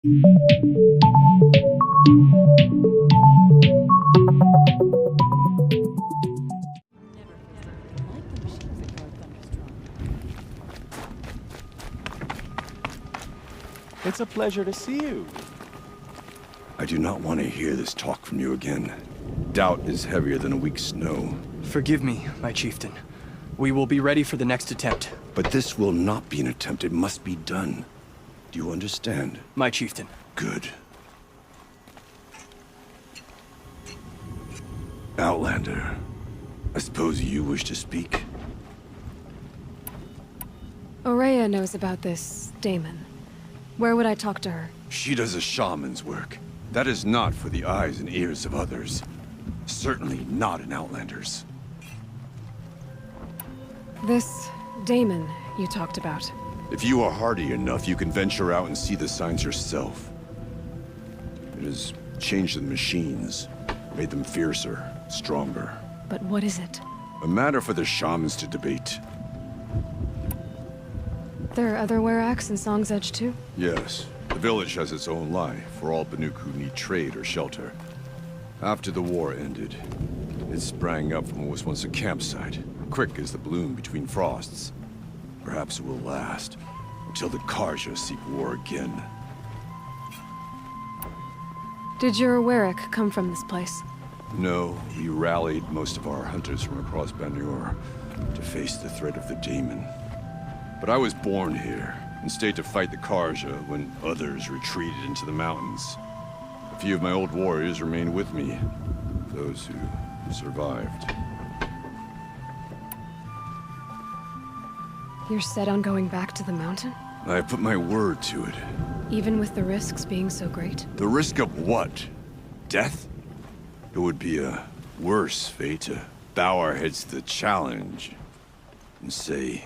It's a pleasure to see you. I do not want to hear this talk from you again. Doubt is heavier than a week's snow. Forgive me, my chieftain. We will be ready for the next attempt. But this will not be an attempt. It must be done. Do you understand? My chieftain. Good. Outlander, I suppose you wish to speak? Aurea knows about this Damon. Where would I talk to her? She does a shaman's work. That is not for the eyes and ears of others. Certainly not an Outlander's. This Damon you talked about. If you are hardy enough, you can venture out and see the signs yourself. It has changed the machines, made them fiercer, stronger. But what is it? A matter for the shamans to debate. There are other Weraks in Song's Edge too? Yes. The village has its own life for all Banuk who need trade or shelter. After the war ended, it sprang up from what was once a campsite, quick as the bloom between frosts. Perhaps it will last, until the Karja seek war again. Did your Werak come from this place? No, we rallied most of our hunters from across Banur to face the threat of the demon. But I was born here, and stayed to fight the Karja when others retreated into the mountains. A few of my old warriors remained with me, those who survived. You're set on going back to the mountain? I put my word to it. Even with the risks being so great? The risk of what? Death? It would be a worse fate to bow our heads to the challenge and say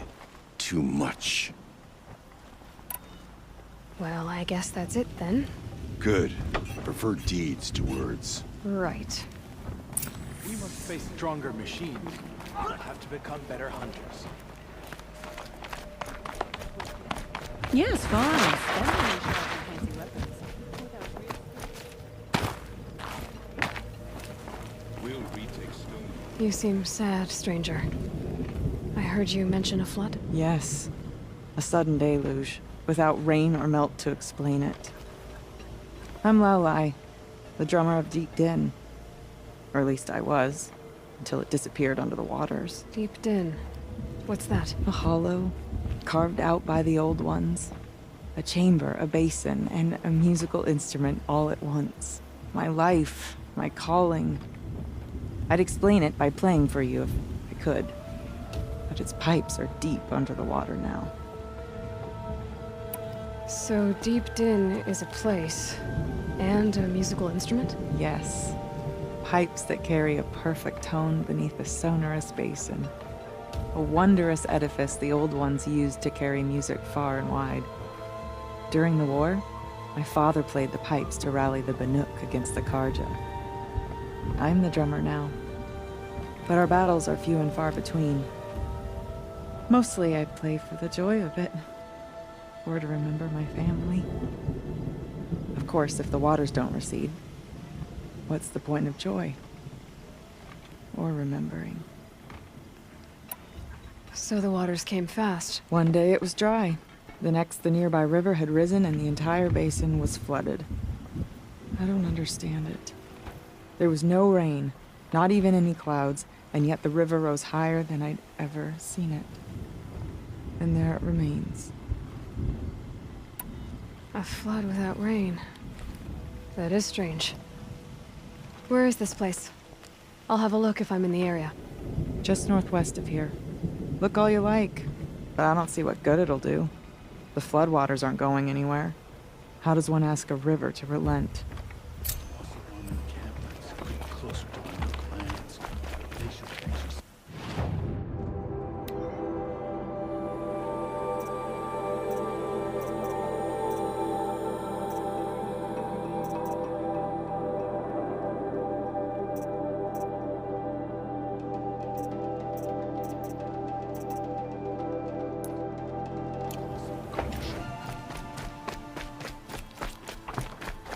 too much. Well, I guess that's it then. Good. I prefer deeds to words. Right. We must face stronger machines. We'll have to become better hunters. Yes, fine. We'll retake stone. You seem sad, stranger. I heard you mention a flood. Yes. A sudden deluge, without rain or melt to explain it. I'm Lalai, the drummer of Deep Din. Or at least I was, until it disappeared under the waters. Deep Din. What's that? A hollow, carved out by the old ones. A chamber, a basin, and a musical instrument all at once. My life, my calling. I'd explain it by playing for you if I could. But its pipes are deep under the water now. So Deep Din is a place, and a musical instrument? Yes. Pipes that carry a perfect tone beneath a sonorous basin. A wondrous edifice the old ones used to carry music far and wide. During the war, my father played the pipes to rally the Banuk against the Karja. I'm the drummer now. But our battles are few and far between. Mostly I play for the joy of it. Or to remember my family. Of course, if the waters don't recede, what's the point of joy? Or remembering? So the waters came fast. One day it was dry. The next, the nearby river had risen and the entire basin was flooded. I don't understand it. There was no rain, not even any clouds, and yet the river rose higher than I'd ever seen it. And there it remains. A flood without rain. That is strange. Where is this place? I'll have a look if I'm in the area. Just northwest of here. Look all you like, but I don't see what good it'll do. The floodwaters aren't going anywhere. How does one ask a river to relent?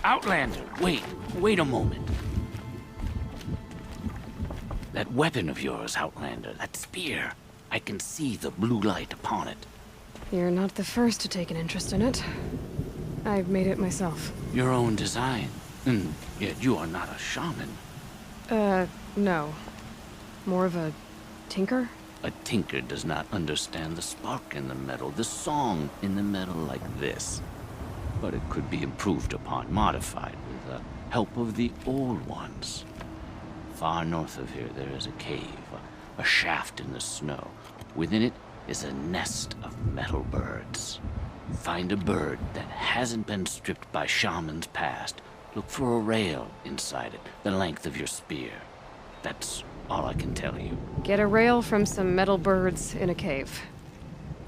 Outlander, wait a moment. That weapon of yours, Outlander, that spear. I can see the blue light upon it. You're not the first to take an interest in it. I've made it myself. Your own design. Yet you are not a shaman. No. More of a tinker? A tinker does not understand the spark in the metal, the song in the metal like this. But it could be improved upon, modified, with the help of the old ones. Far north of here there is a cave, a shaft in the snow. Within it is a nest of metal birds. Find a bird that hasn't been stripped by shamans past. Look for a rail inside it, the length of your spear. That's all I can tell you. Get a rail from some metal birds in a cave.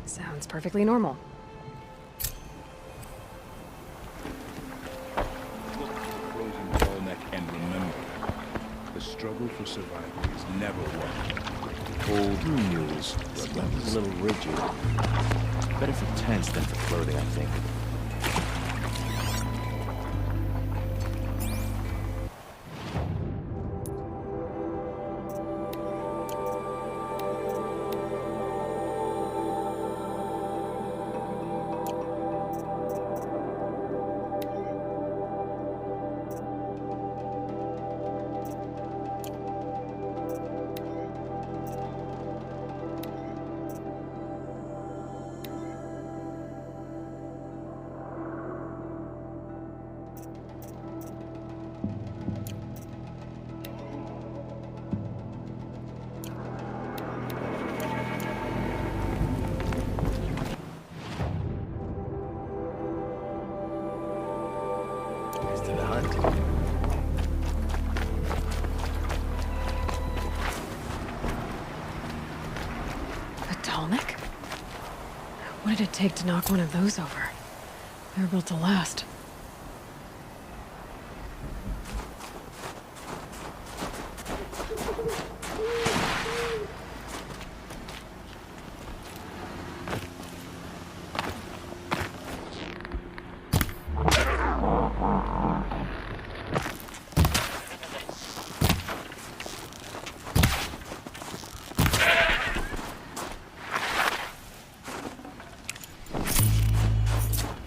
Sounds perfectly normal. Look at the frozen tallneck and remember, the struggle for survival is never won. Old mules, a little rigid. Better for tents than for clothing, I think. What did it take to knock one of those over? They're built to last.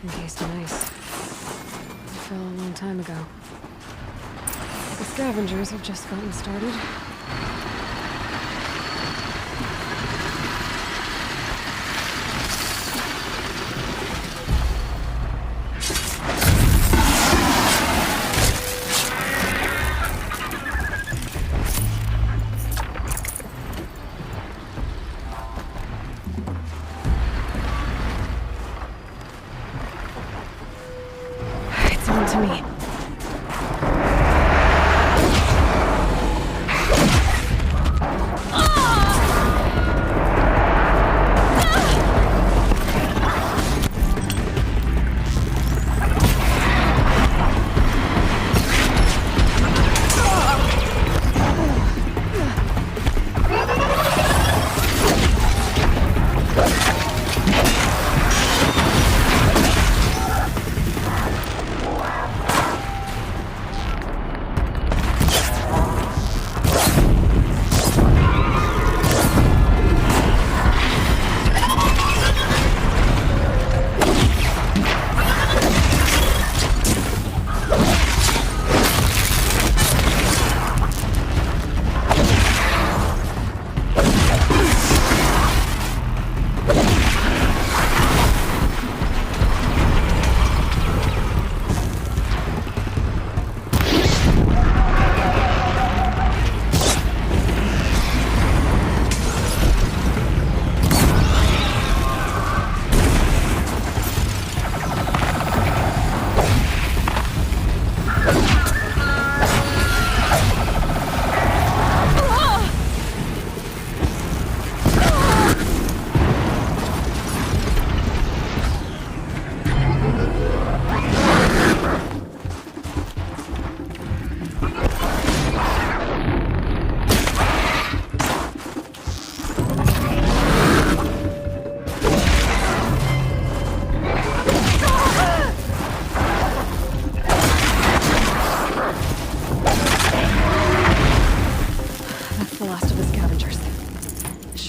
Encased in ice. It fell a long time ago. The scavengers have just gotten started. It's on to me.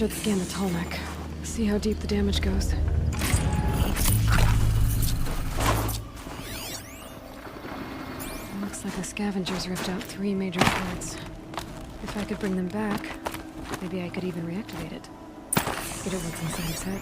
should scan the tall neck. See how deep the damage goes. Looks like the scavengers ripped out 3 major ports. If I could bring them back, maybe I could even reactivate it. Get at what's inside his head.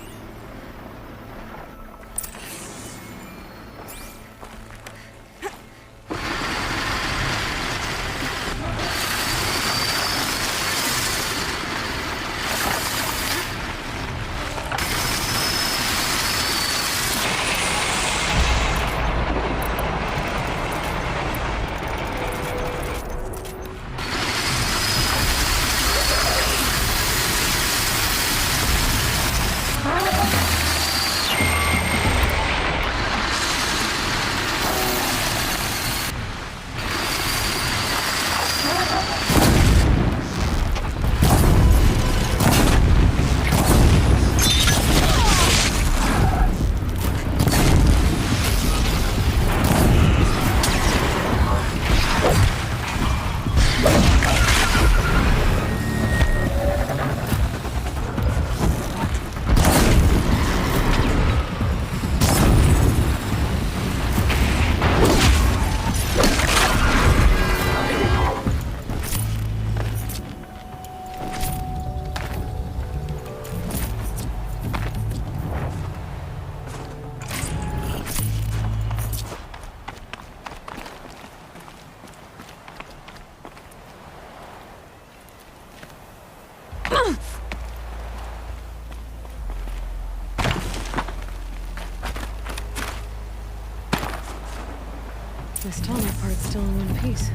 This tunnel part's still in one piece.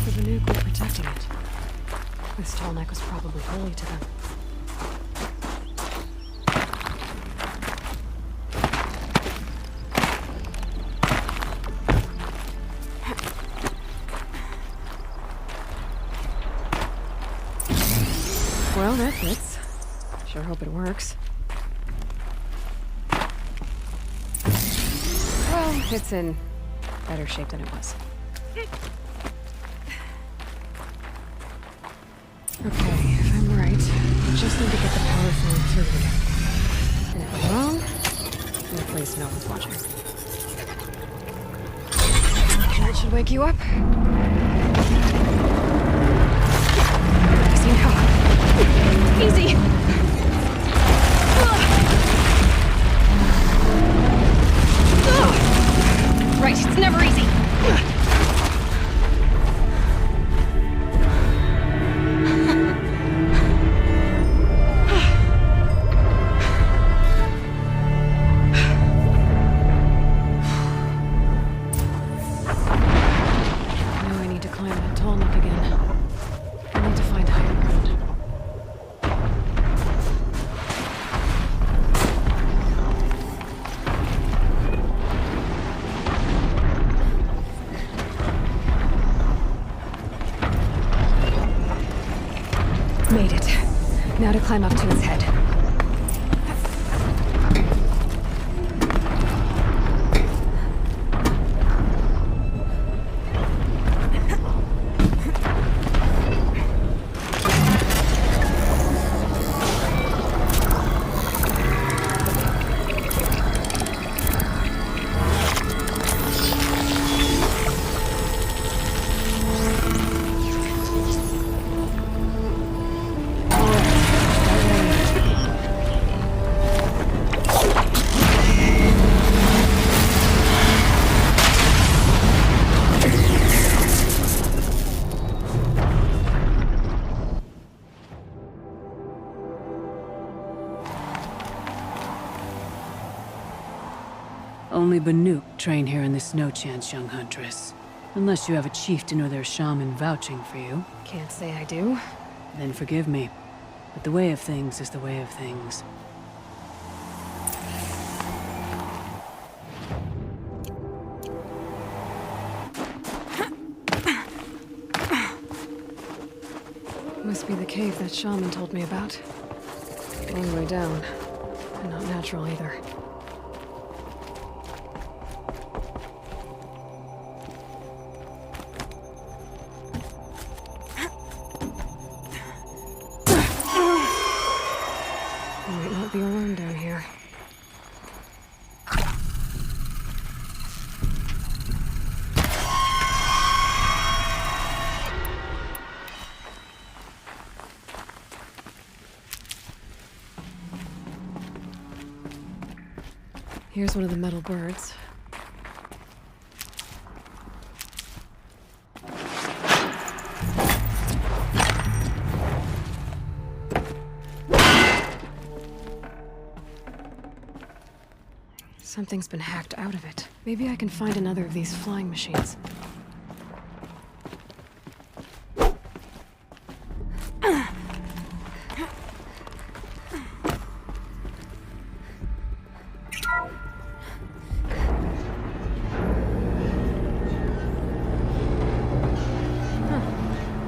The Banuk were protecting it. This tall neck was probably holy to them. Well, that fits. Sure hope it works. Well, it's in better shape than it was. Okay, if I'm right, I just need to get the power flowing through again. And if I'm wrong, then at least no one's watching. That should wake you up. Easy now. Easy! Right, it's never easy. Now I need to climb that tall neck again. I need to find higher ground. Made it. Now to climb up to its head. Only Banuk train here in this no chance, young huntress. Unless you have a chieftain or their shaman vouching for you. Can't say I do. Then forgive me. But the way of things is the way of things. Must be the cave that shaman told me about. Long way down. And not natural either. be alone down here. Here's one of the metal birds. Something's been hacked out of it. Maybe I can find another of these flying machines.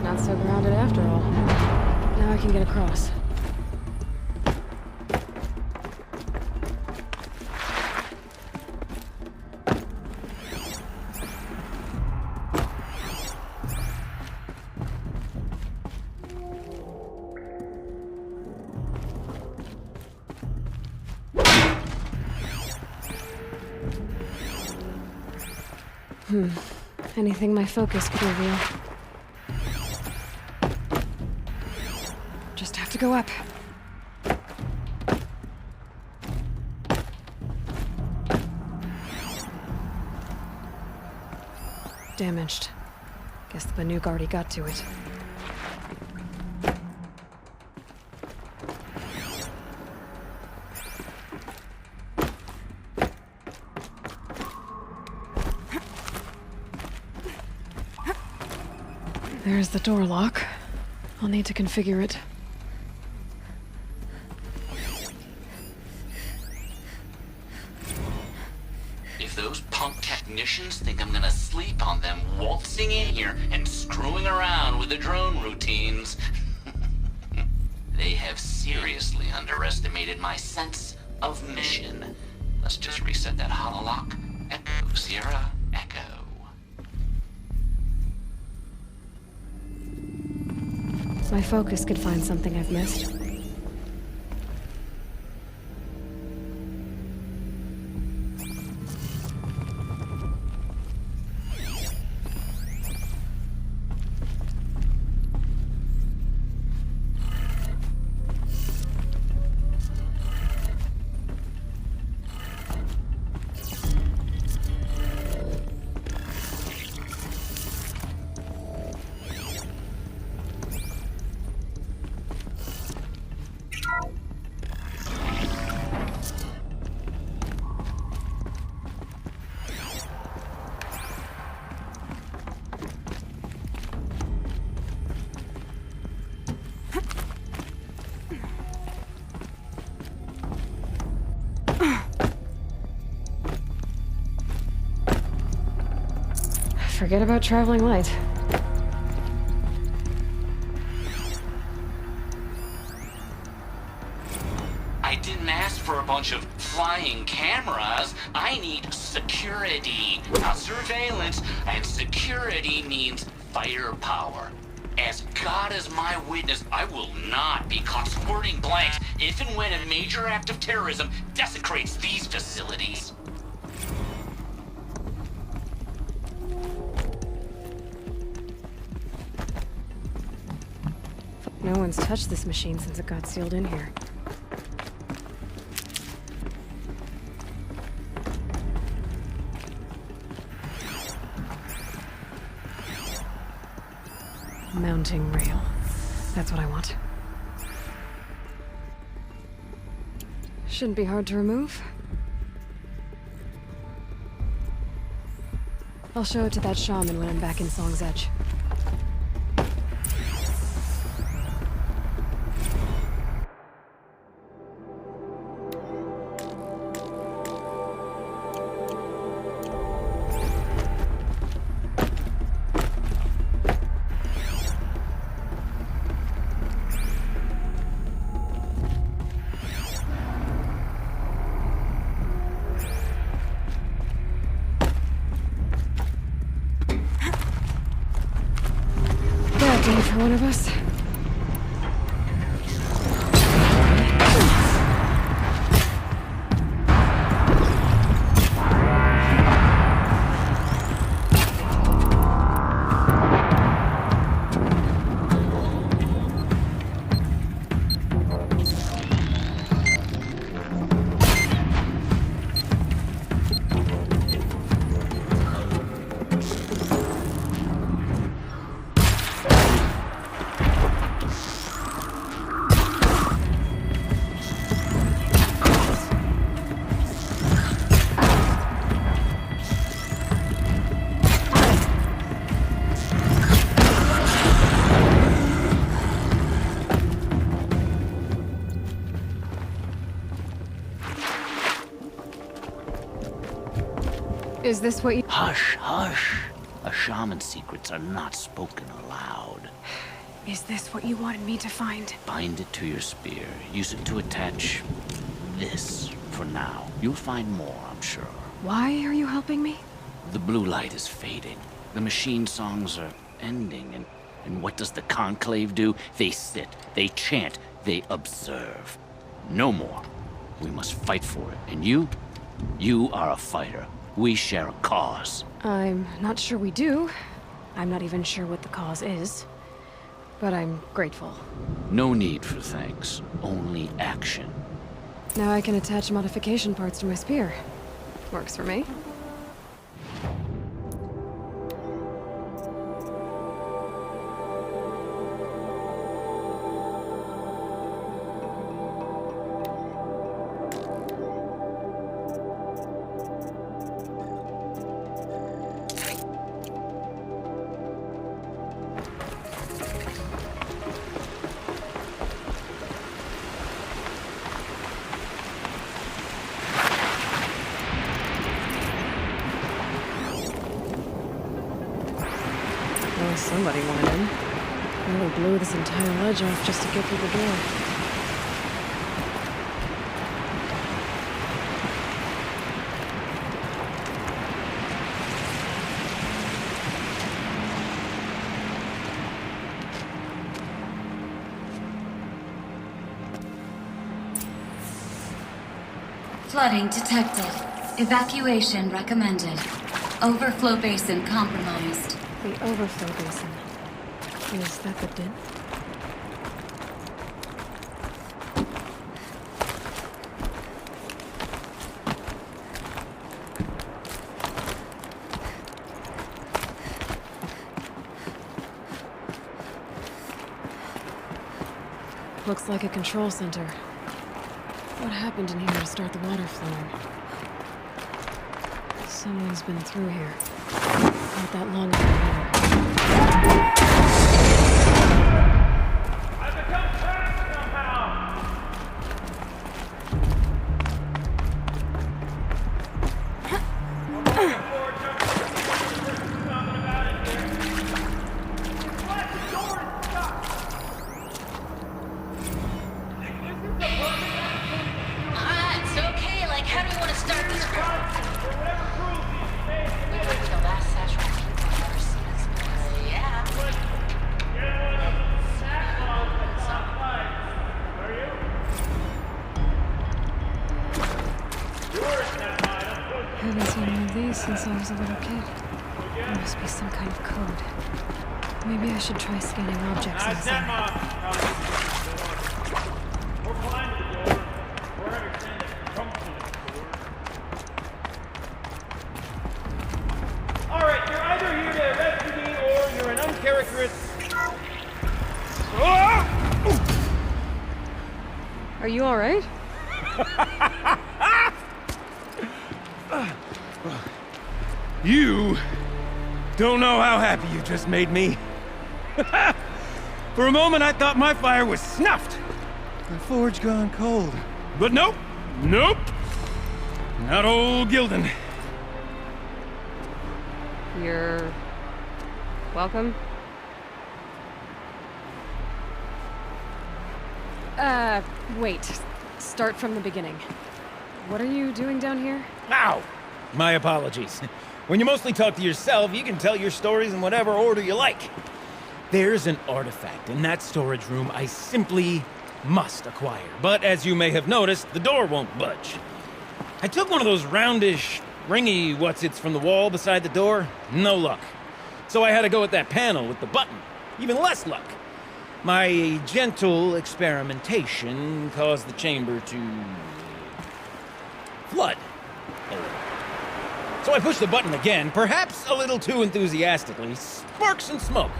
Not so grounded after all. Now I can get across. Anything my focus could reveal. Just have to go up. Damaged. Guess the Banuk already got to it. There's the door lock. I'll need to configure it. If those punk technicians think I'm gonna sleep on them waltzing in here and screwing around with the drone routines, they have seriously underestimated my sense of mission. Let's just reset that hololock. Echo, Sierra, Echo. My focus could find something I've missed. Forget about traveling light. I didn't ask for a bunch of flying cameras. I need security, not surveillance. And security means firepower. As God is my witness, I will not be caught squirting blanks if and when a major act of terrorism desecrates these facilities. No one's touched this machine since it got sealed in here. Mounting rail. That's what I want. Shouldn't be hard to remove. I'll show it to that shaman when I'm back in Song's Edge. For one of us. Is this what you... Hush, hush. A shaman's secrets are not spoken aloud. Is this what you wanted me to find? Bind it to your spear. Use it to attach this for now. You'll find more, I'm sure. Why are you helping me? The blue light is fading. The machine songs are ending, and what does the conclave do? They sit, they chant, they observe. No more. We must fight for it. And you are a fighter. We share a cause. I'm not sure we do. I'm not even sure what the cause is. But I'm grateful. No need for thanks. Only action. Now I can attach modification parts to my spear. Works for me. Somebody wanted in. Really blew this entire ledge off just to get through the door. Flooding detected. Evacuation recommended. Overflow basin compromised. The overflow basin. Is that the den? Looks like a control center. What happened in here to start the water flowing? Someone's been through here. Not that long ago. I've become trapped somehow! It's okay. Like, how do we want to start this process? We went to the last saturated people I've ever seen in space. Yeah. I haven't seen one of these since I was a little kid. There must be some kind of code. Maybe I should try scanning objects inside. Alright, you're either here to rescue me or you're an uncharacteristic. Are you alright? You don't know how happy you just made me. For a moment, I thought my fire was snuffed. The forge gone cold. But nope, nope. Not old Gildan. You're... welcome? Wait. Start from the beginning. What are you doing down here? Ow! My apologies. When you mostly talk to yourself, you can tell your stories in whatever order you like. There's an artifact in that storage room I simply must acquire. But as you may have noticed, the door won't budge. I took one of those roundish, ringy what's-its from the wall beside the door. No luck. So I had to go with that panel with the button. Even less luck. My gentle experimentation caused the chamber to... flood. So I pushed the button again, perhaps a little too enthusiastically. Sparks and smoke.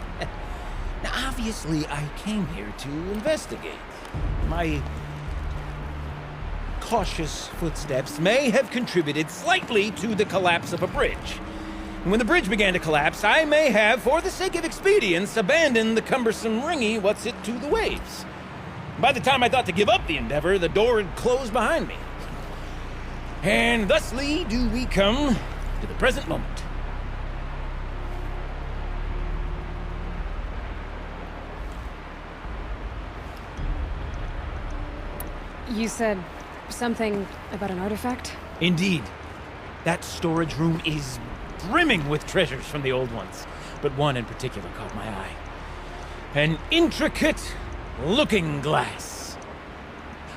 Now, obviously, I came here to investigate. My cautious footsteps may have contributed slightly to the collapse of a bridge. And when the bridge began to collapse, I may have, for the sake of expedience, abandoned the cumbersome ringy what's-it to the waves. By the time I thought to give up the endeavor, the door had closed behind me. And thusly do we come to the present moment. You said something about an artifact? Indeed. That storage room is brimming with treasures from the old ones, but one in particular caught my eye. An intricate looking glass.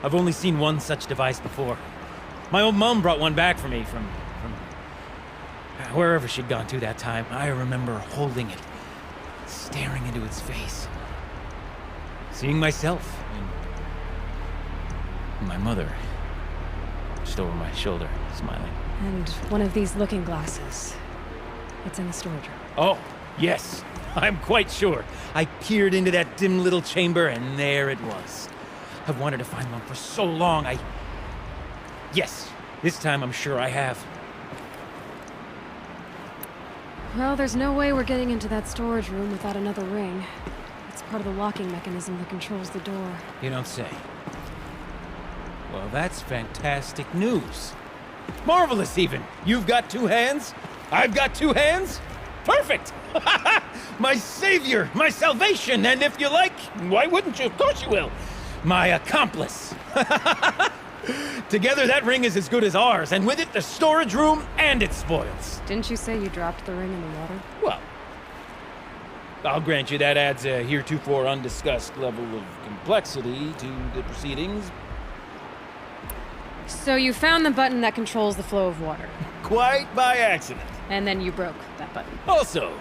I've only seen one such device before. My old mom brought one back for me from wherever she'd gone to that time. I remember holding it, staring into its face, seeing myself and my mother just over my shoulder, smiling. And one of these looking glasses. It's in the storage room. Oh, yes. I'm quite sure. I peered into that dim little chamber, and there it was. I've wanted to find one for so long. Yes, this time I'm sure I have. Well, there's no way we're getting into that storage room without another ring. It's part of the locking mechanism that controls the door. You don't say. Well, that's fantastic news. Marvelous, even. You've got two hands. I've got two hands. Perfect! My savior, my salvation, and if you like, why wouldn't you? Of course you will. My accomplice. Together, that ring is as good as ours, and with it, the storage room and its spoils. Didn't you say you dropped the ring in the water? Well, I'll grant you that adds a heretofore undiscussed level of complexity to the proceedings. So you found the button that controls the flow of water. Quite by accident. And then you broke that button. Also,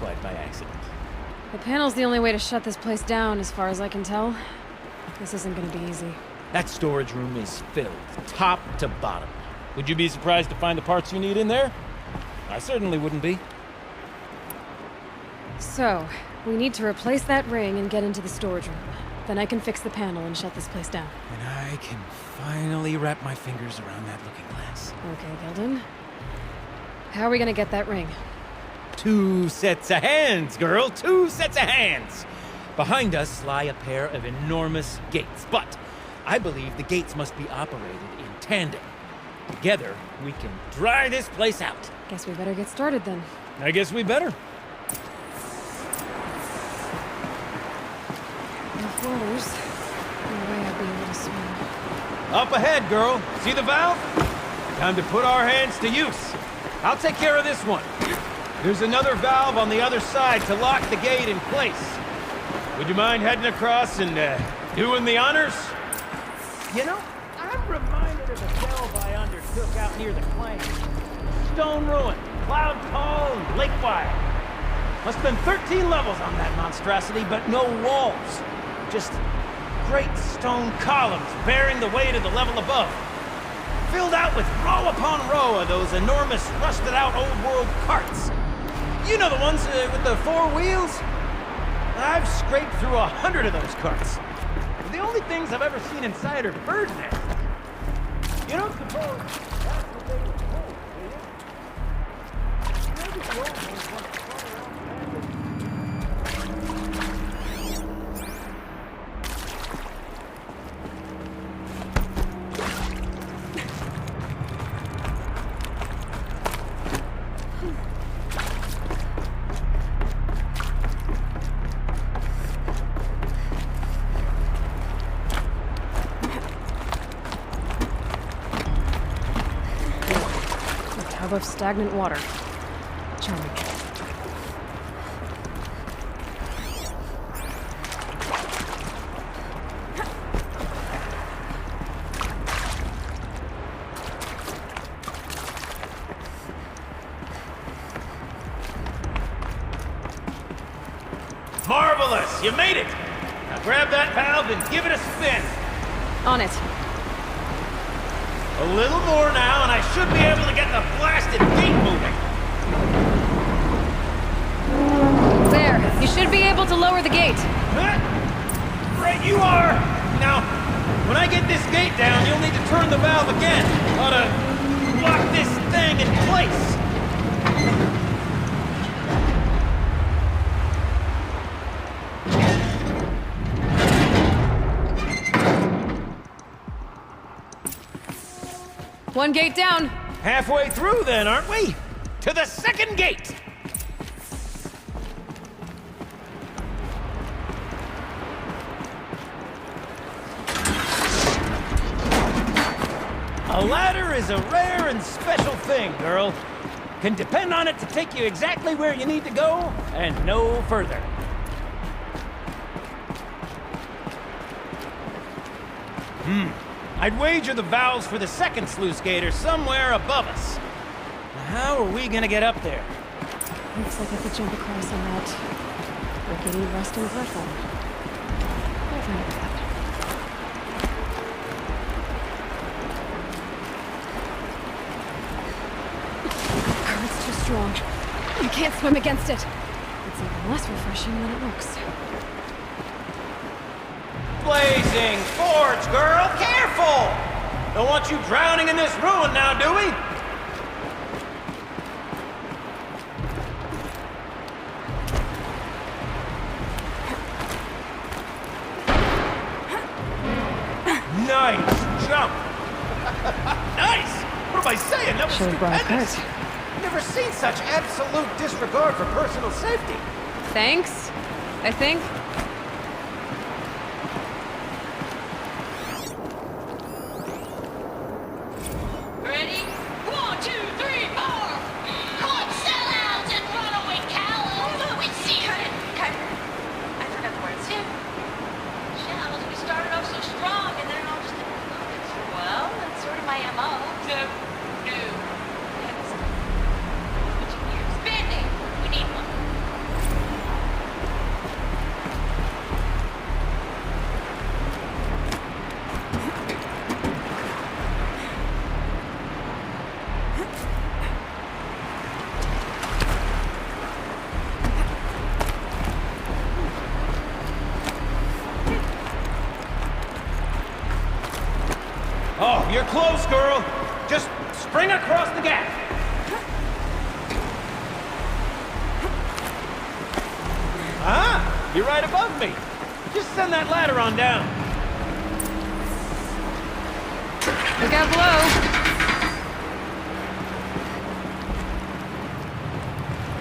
quite by accident. The panel's the only way to shut this place down, as far as I can tell. This isn't gonna be easy. That storage room is filled, top to bottom. Would you be surprised to find the parts you need in there? I certainly wouldn't be. So, we need to replace that ring and get into the storage room. Then I can fix the panel and shut this place down. And I can finally wrap my fingers around that looking glass. Okay, Gilden. How are we gonna get that ring? 2 sets of hands, girl. 2 sets of hands. Behind us lie a pair of enormous gates, but I believe the gates must be operated in tandem. Together, we can dry this place out. Guess we better get started then. I guess we better. Enough waters. No way I'll be able to swim. Up ahead, girl. See the valve? Time to put our hands to use. I'll take care of this one. There's another valve on the other side to lock the gate in place. Would you mind heading across and doing the honors? You know, I'm reminded of a delve I undertook out near the claim. Stone ruin, cloud tall, and lake wide. Must have been 13 levels on that monstrosity, but no walls. Just great stone columns bearing the weight of the level above. Filled out with row upon row of those enormous, rusted-out old-world carts. You know the ones with the 4 wheels? I've scraped through 100 of those carts. The only things I've ever seen inside are bird nests. You don't suppose that's what they were told, do you? Maybe the old ones want to fly Of stagnant water. Charming. Marvelous! You made it! Now grab that valve and give it a spin. On it. A little more now, and I should be able to get the blasted gate moving. There. You should be able to lower the gate. Right you are! Now, when I get this gate down, you'll need to turn the valve again. Ought to lock this thing in place. One gate down. Halfway through then, aren't we? To the second gate! A ladder is a rare and special thing, girl. Can depend on it to take you exactly where you need to go, and no further. I'd wager the valves for the second sluice gate are somewhere above us. Now, how are we gonna get up there? Looks like I could jump across on that rickety rusting platform. I'll try that. The current's too strong. You can't swim against it. It's even less refreshing than it looks. Blazing forge, girl! Careful! Don't want you drowning in this ruin now, do we? Nice jump! Nice! What am I saying? That was stupendous! Never seen such absolute disregard for personal safety. Thanks, I think. Ready? 1, 2, 3, 4! Caught sellouts and runaway cowards! We see her! I forgot the words. Shells, we started off so strong and then it all just... Well, that's sort of my MO. No. Band-Aid! We need one. Oh, you're close, girl. Just spring across the gap. Ah, you're right above me. Just send that ladder on down. Look out below.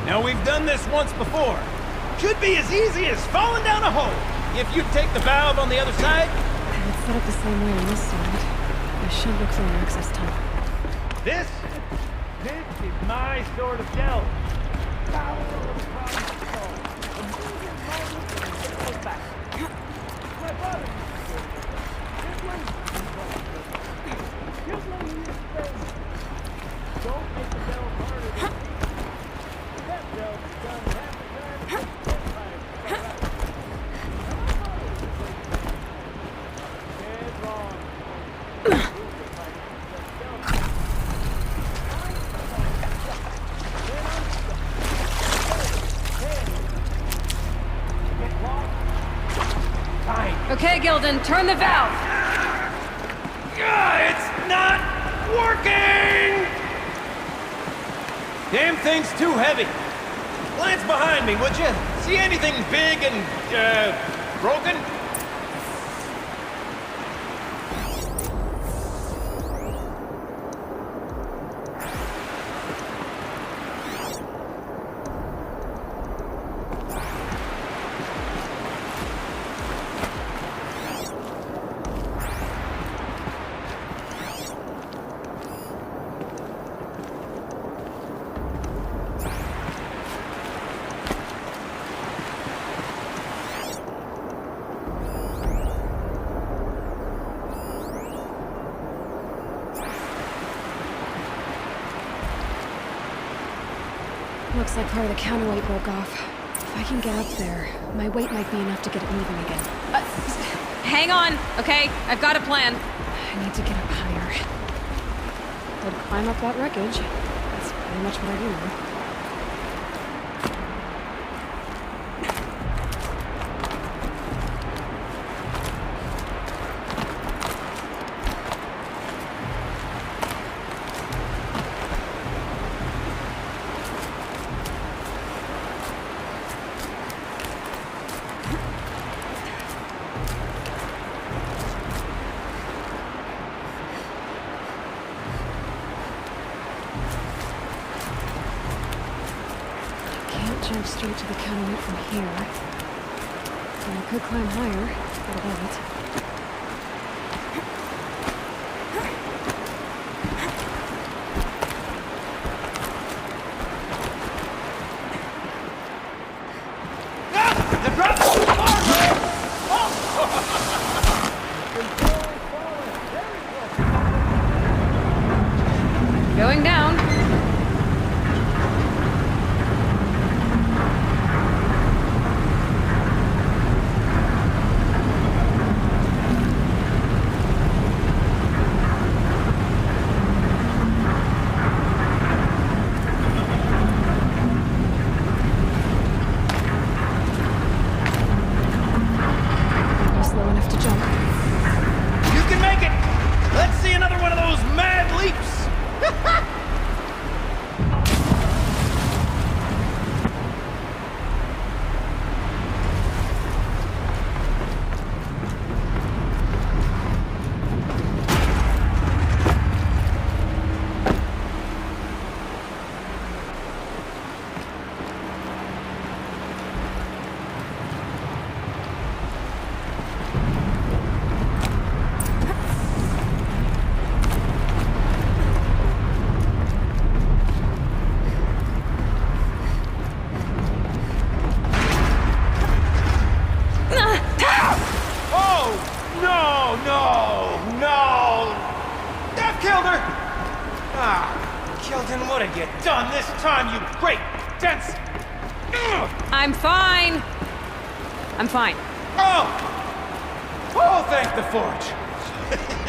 Now, we've done this once before. Should be as easy as falling down a hole. If you take the valve on the other side. It's set up the same way on this side. There should be clear access tunnel. This is my sort of delve. Okay, Gilden, turn the valve! It's not working! Damn thing's too heavy. Glance behind me, would you? See anything big and, broken? Looks like part of the counterweight broke off. If I can get up there, my weight might be enough to get it moving again. Hang on, okay? I've got a plan. I need to get up higher. I'd climb up that wreckage. That's pretty much what I do now. jump straight to the counterweight from here. And I could climb higher. What about it? Going down. Not slow enough to jump. You can make it! Let's see another one of those mad leaps! What have you done this time, you great, dense... I'm fine. I'm fine. Oh! Oh, thank the forge.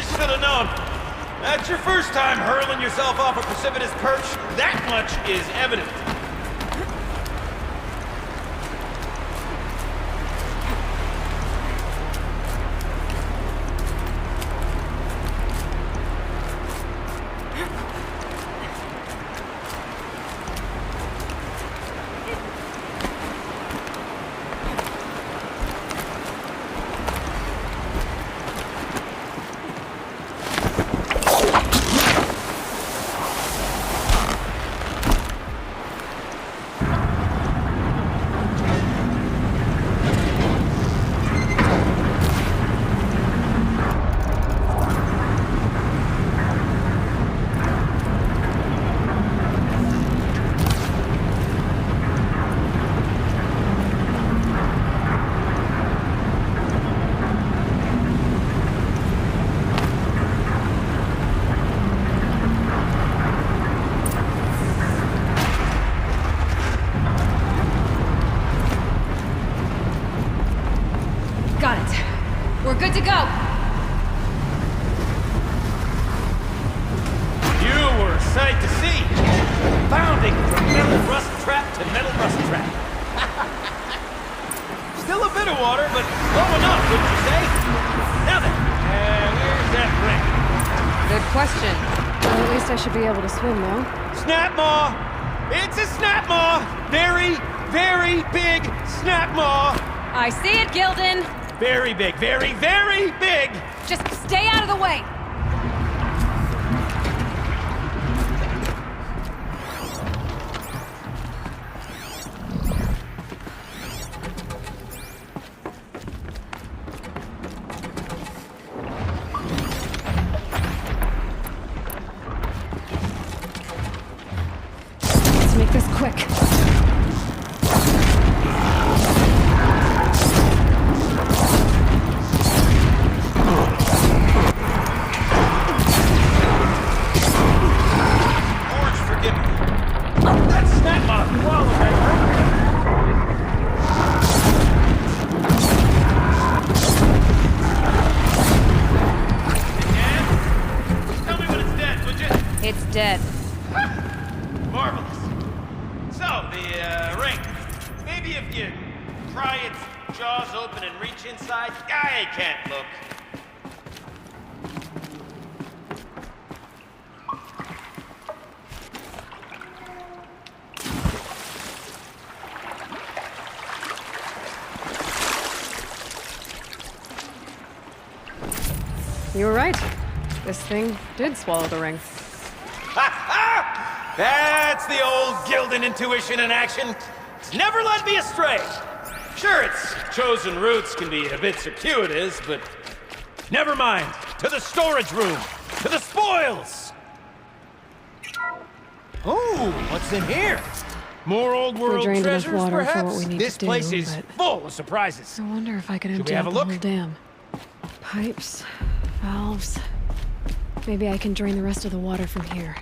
Should have known. That's your first time hurling yourself off a precipitous perch. That much is evident. We're good to go. You were a sight to see. Bounding from metal rust trap to metal rust trap. Still a bit of water, but low enough, wouldn't you say? Now then, where's that ring? Good question. Well, at least I should be able to swim, though. Snap maw! It's a snap maw! Very, very big snap maw! I see it, Gildan. Very big, very, very big! Just stay out of the way! Let's make this quick. It's dead. Marvelous. So, the ring. Maybe if you pry its jaws open and reach inside, I can't look. You were right. This thing did swallow the ring. Ha ha! That's the old Gildan intuition in action. It's never led me astray. Sure, its chosen routes can be a bit circuitous, but never mind. To the storage room. To the spoils. Oh, what's in here? More old world drained enough treasures, water for perhaps? what we need This to do, place is but- full of surprises. I wonder if I can Should we empty have out a the look? whole dam. Pipes, valves. Maybe I can drain the rest of the water from here.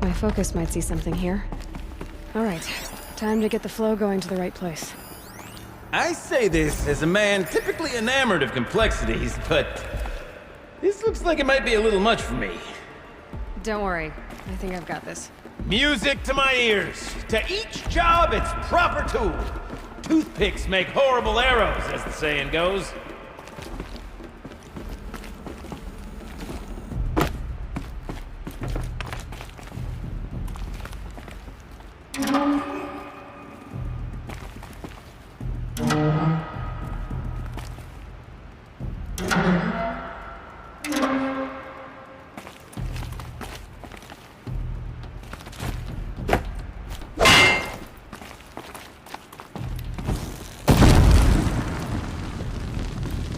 My focus might see something here. All right, time to get the flow going to the right place. I say this as a man typically enamored of complexities, but this looks like it might be a little much for me. Don't worry, I think I've got this. Music to my ears. To each job, its proper tool. Toothpicks make horrible arrows, as the saying goes.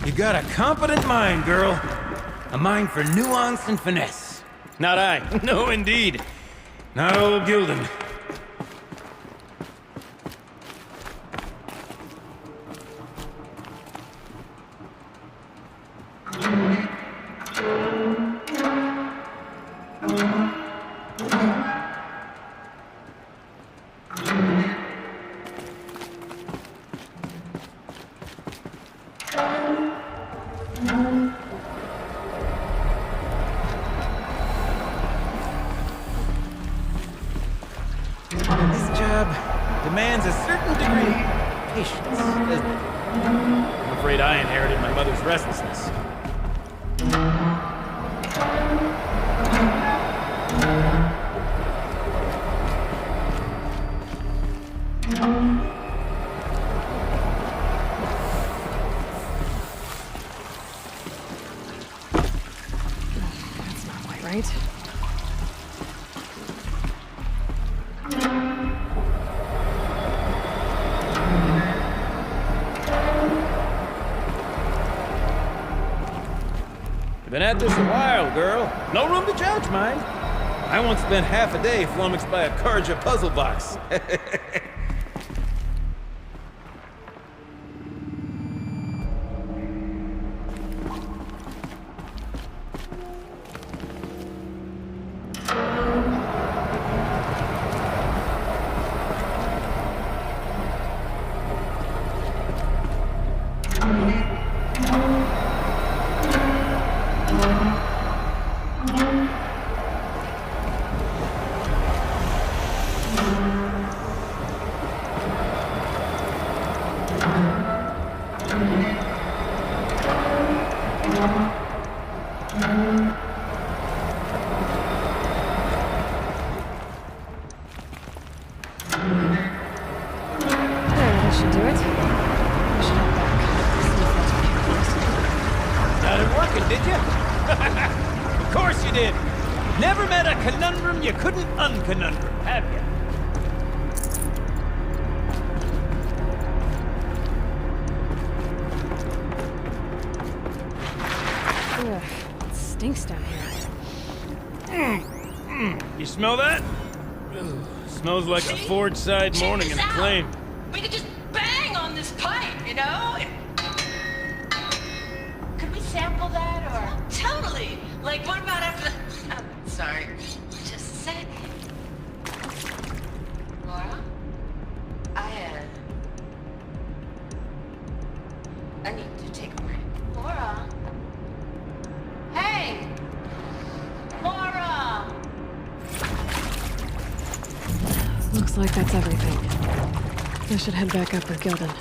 You got a competent mind, girl. A mind for nuance and finesse. Not I. No, indeed. Not old Gildan. This job demands a certain degree of patience, doesn't it? I'm afraid I inherited my mother's restlessness. That's not quite right. You've been at this a while, girl. No room to judge, mind. I once spent half a day flummoxed by a Karja puzzle box. That should do it. I should head back. See if that's what Started working, did you? Of course you did. Never met a conundrum you couldn't unconundrum, have you? Ugh, it stinks down here. You smell that? Ugh, smells like a forge side morning in a plane. We could just bang on this pipe, you know? Could we sample that or? Totally. Like, what about after the... Oh, sorry. Just a sec. Laura? I need to take a break. Laura? Hey! Laura! Looks like that's everything. I should head back up with Gildan.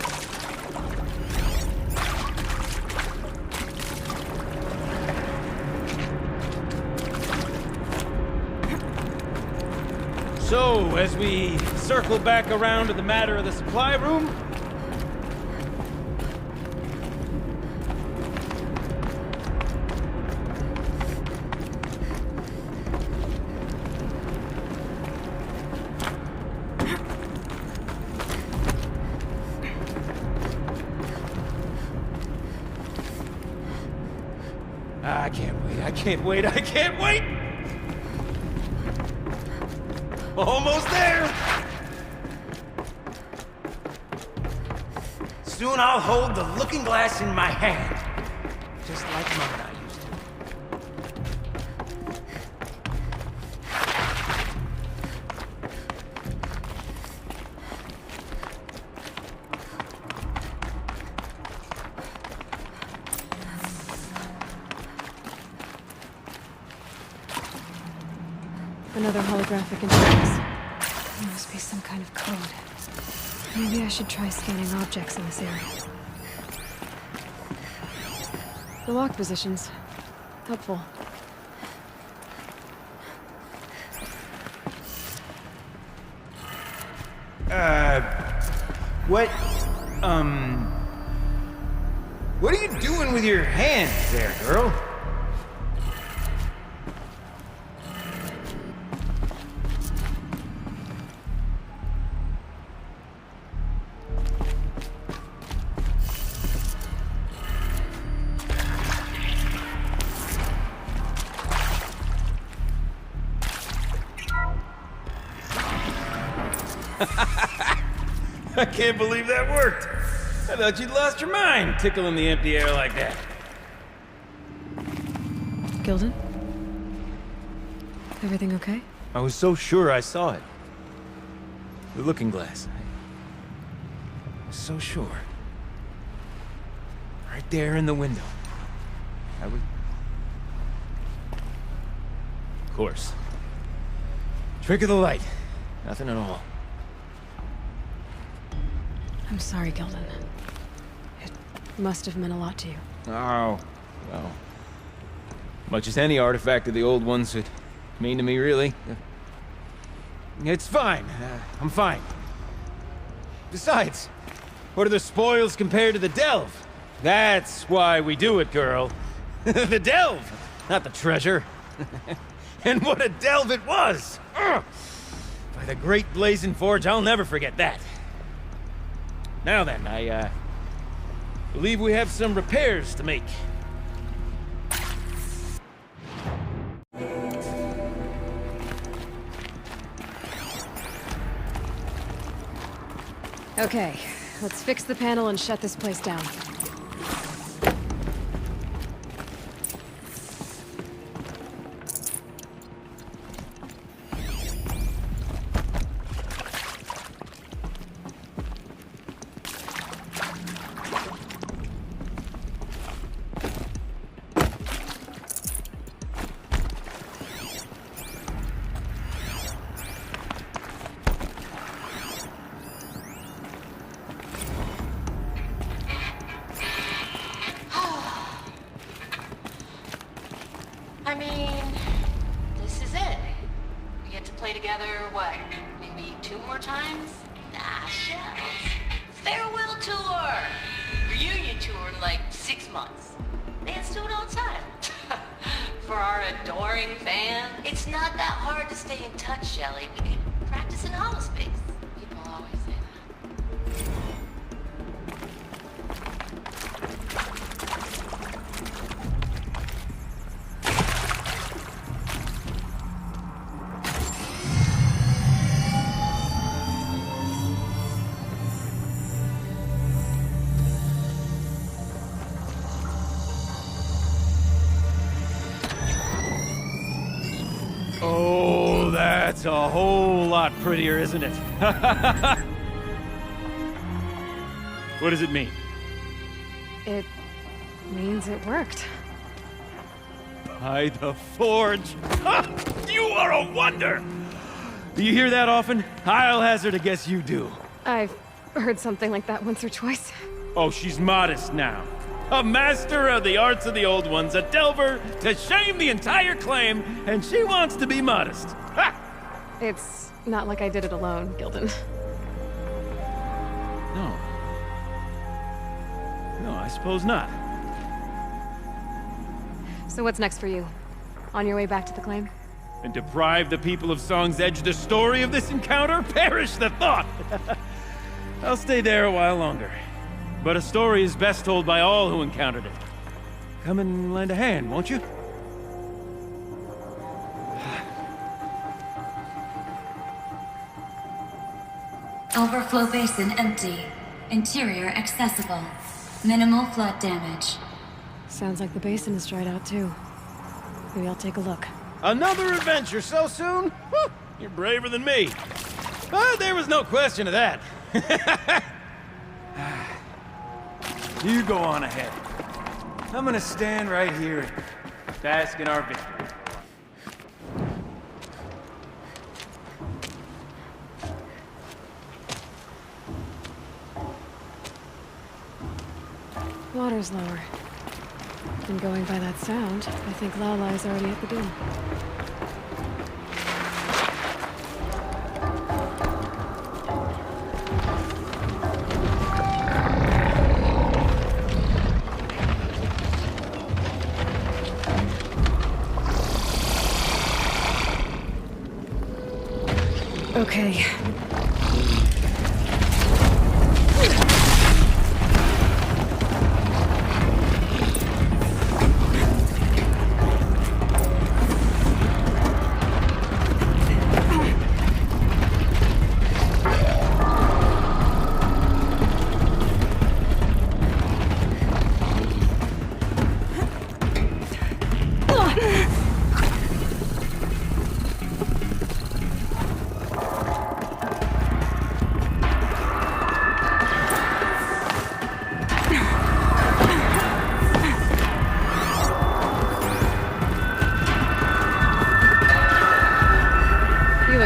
So, as we circle back around to the matter of the supply room, I can't wait, I can't wait, I can't wait! Almost there! Soon I'll hold the looking glass in my hand. Just like Mom and I used to. Another holographic interface. There must be some kind of code. Maybe I should try scanning objects in this area. The lock positions. Helpful. What are you doing with your hands there, girl? I can't believe that worked. I thought you'd lost your mind, tickling the empty air like that. Gilden? Everything okay? I was so sure I saw it. The looking glass. I was so sure. Right there in the window. I was... Of course. Trick of the light. Nothing at all. I'm sorry, Gilden. It must have meant a lot to you. Oh, well. Much as any artifact of the old ones would mean to me, really. It's fine. I'm fine. Besides, what are the spoils compared to the delve? That's why we do it, girl. The delve, not the treasure. And what a delve it was! Ugh. By the great blazing forge, I'll never forget that. Now then, I believe we have some repairs to make. Okay, let's fix the panel and shut this place down. I mean, this is it. We get to play together, what, maybe 2 more times? Nah, shells. Farewell tour! Reunion tour in like 6 months. Let's do it outside. For our adoring fans. It's not that hard to stay in touch, Shelly. We could practice in holospace. People always say that. Oh, that's a whole lot prettier, isn't it? What does it mean? It means it worked. By the forge! Ha! You are a wonder! Do you hear that often? I'll hazard a guess you do. I've heard something like that once or twice. Oh, she's modest now. A master of the arts of the old ones, a delver to shame the entire claim, and she wants to be modest. Ha! It's not like I did it alone, Gilden. No, I suppose not. So what's next for you? On your way back to the claim? And deprive the people of Song's Edge the story of this encounter? Perish the thought! I'll stay there a while longer. But a story is best told by all who encountered it. come and lend a hand, won't you? Overflow basin empty. Interior accessible. Minimal flood damage. Sounds like the basin is dried out too. Maybe I'll take a look. Another adventure so soon? Whew, you're braver than me. But there was no question of that. You go on ahead. I'm gonna stand right here and bask in our victory. Water's lower. And going by that sound, I think Lala's already at the dune. Okay.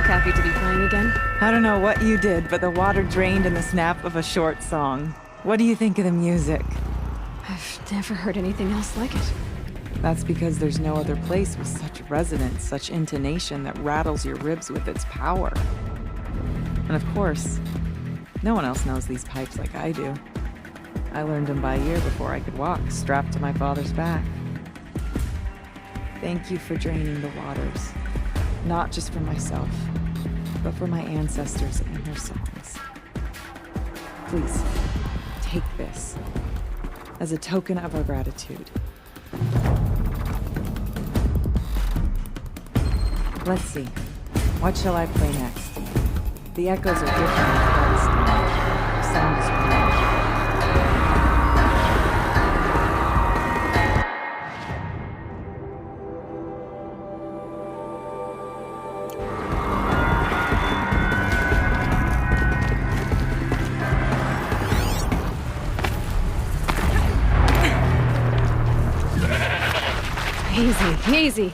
Happy to be playing again? I don't know what you did, but the water drained in the snap of a short song. What do you think of the music? I've never heard anything else like it. That's because there's no other place with such resonance, such intonation that rattles your ribs with its power. And of course, no one else knows these pipes like I do. I learned them by ear before I could walk, strapped to my father's back. Thank you for draining the waters. Not just for myself, but for my ancestors and their songs. Please, take this as a token of our gratitude. Let's see. What shall I play next? The echoes are different than the sound is real. Easy, easy.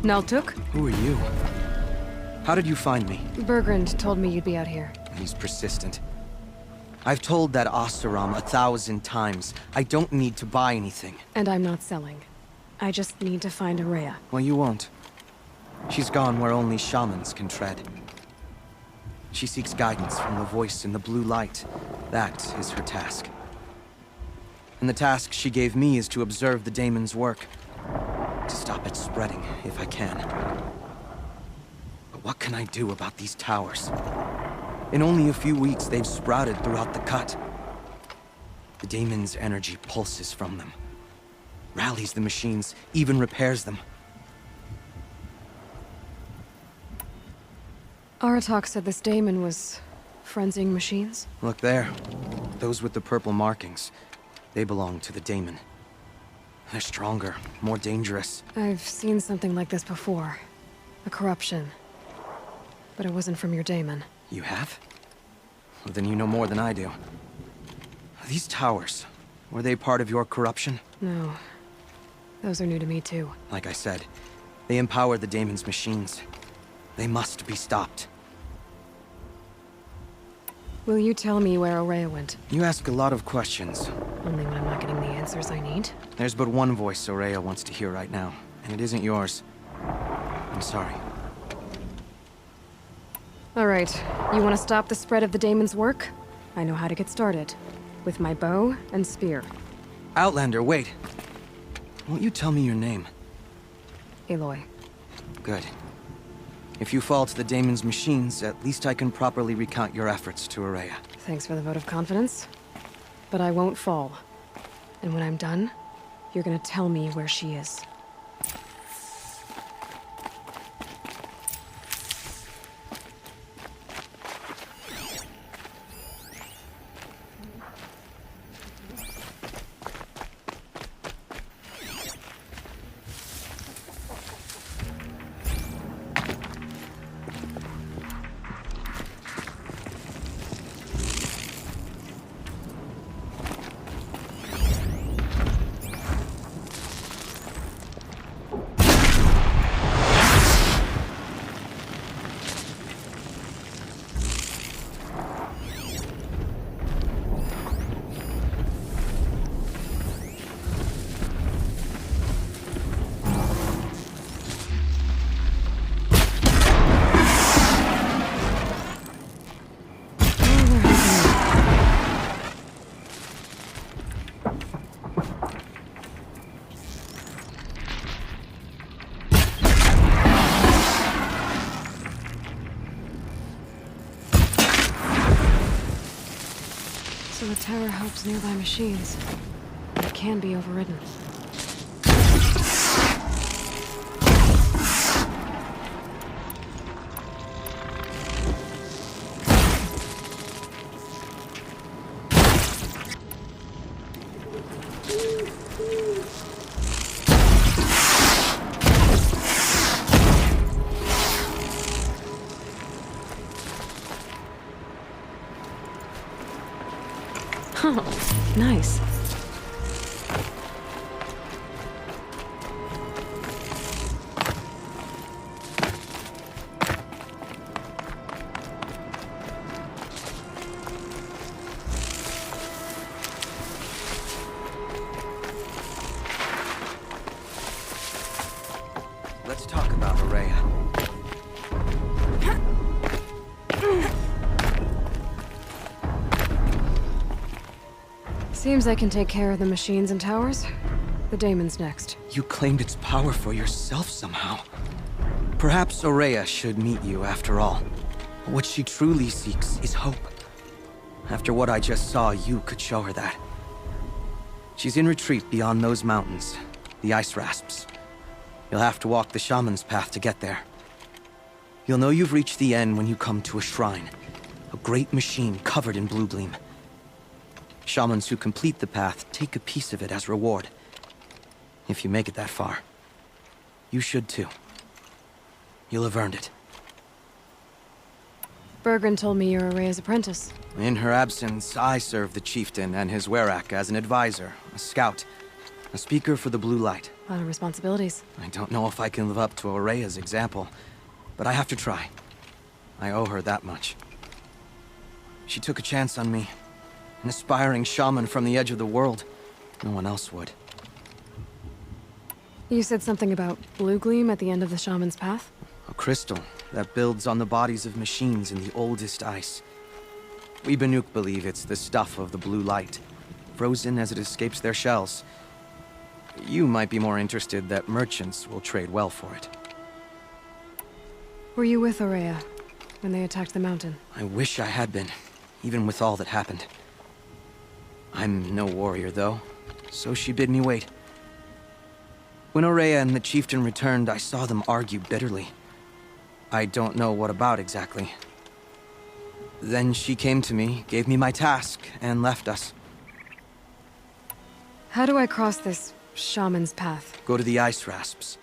Naltuk? Who are you? How did you find me? Bergrand told me you'd be out here. He's persistent. I've told that Oseram 1,000 times. I don't need to buy anything. And I'm not selling. I just need to find Araya. Well, you won't. She's gone where only shamans can tread. She seeks guidance from the voice in the blue light. That is her task. And the task she gave me is to observe the daemon's work. To stop it spreading, if I can. But what can I do about these towers? In only a few weeks, they've sprouted throughout the cut. The daemon's energy pulses from them. Rallies the machines, even repairs them. Aratak said this daemon was frenzying machines. Look there. Those with the purple markings. They belong to the daemon. They're stronger, more dangerous. I've seen something like this before. A corruption. But it wasn't from your daemon. You have? Well, then you know more than I do. These towers, were they part of your corruption? No. Those are new to me too. Like I said, they empower the daemon's machines. They must be stopped. Will you tell me where Araya went? You ask a lot of questions. Only when I'm not getting the answers I need. There's but one voice Araya wants to hear right now, and it isn't yours. I'm sorry. All right, you want to stop the spread of the daemon's work? I know how to get started. With my bow and spear. Outlander, wait. Won't you tell me your name? Aloy. Good. If you fall to the daemon's machines, at least I can properly recount your efforts to Araya. Thanks for the vote of confidence. But I won't fall. And when I'm done, you're gonna tell me where she is. So the tower helps nearby machines. But it can be overridden. Oh, nice. Let's talk about Araya. Seems I can take care of the machines and towers. The daemon's next. You claimed its power for yourself somehow. Perhaps Araya should meet you after all. What she truly seeks is hope. After what I just saw, you could show her that. She's in retreat beyond those mountains, the ice rasps. You'll have to walk the shaman's path to get there. You'll know you've reached the end when you come to a shrine. A great machine covered in blue gleam. Shamans who complete the path take a piece of it as reward. If you make it that far. You should too. You'll have earned it. Bergrand told me you're Araya's apprentice. In her absence, I serve the chieftain and his werak as an advisor, a scout, a speaker for the blue light. A lot of responsibilities. I don't know if I can live up to Horaya's example, but I have to try. I owe her that much. She took a chance on me. An aspiring shaman from the edge of the world. No one else would. You said something about blue gleam at the end of the shaman's path? A crystal that builds on the bodies of machines in the oldest ice. We Banuk believe it's the stuff of the blue light, frozen as it escapes their shells. You might be more interested that merchants will trade well for it. Were you with Horaya when they attacked the mountain? I wish I had been, even with all that happened. I'm no warrior, though, so she bid me wait. When Horaya and the chieftain returned, I saw them argue bitterly. I don't know what about exactly. Then she came to me, gave me my task, and left us. How do I cross this shaman's path? Go to the ice rasps.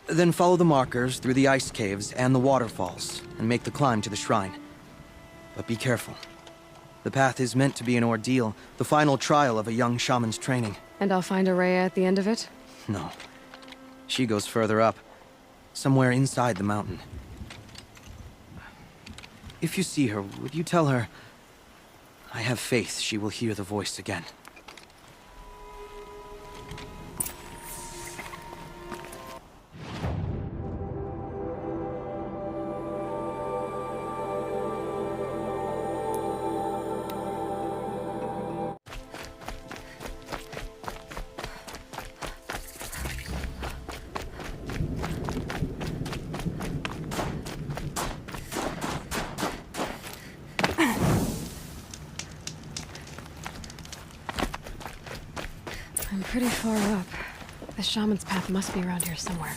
Then follow the markers through the ice caves and the waterfalls, and make the climb to the shrine. But be careful. The path is meant to be an ordeal, the final trial of a young shaman's training. And I'll find Horaya at the end of it? No. She goes further up, somewhere inside the mountain. If you see her, would you tell her, I have faith she will hear the voice again. I'm pretty far up. The shaman's path must be around here somewhere.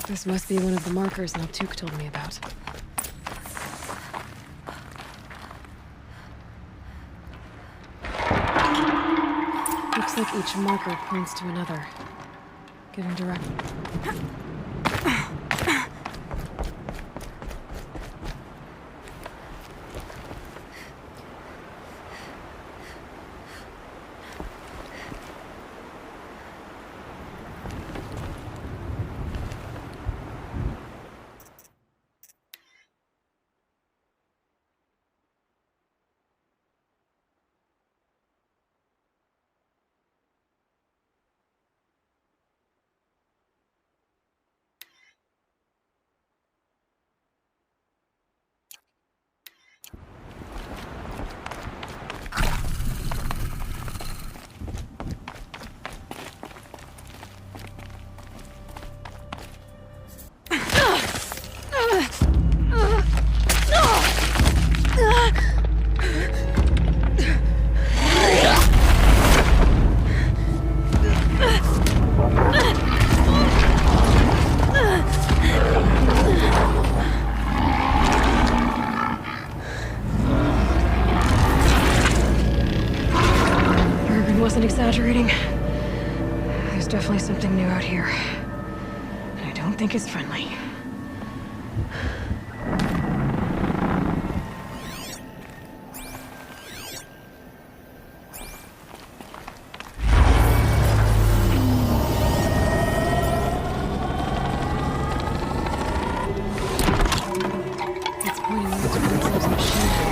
This must be one of the markers Naltuk told me about. Looks like each marker points to another, giving direct... Exaggerating. There's definitely something new out here. And I don't think it's friendly. It's pointing out to themselves machine.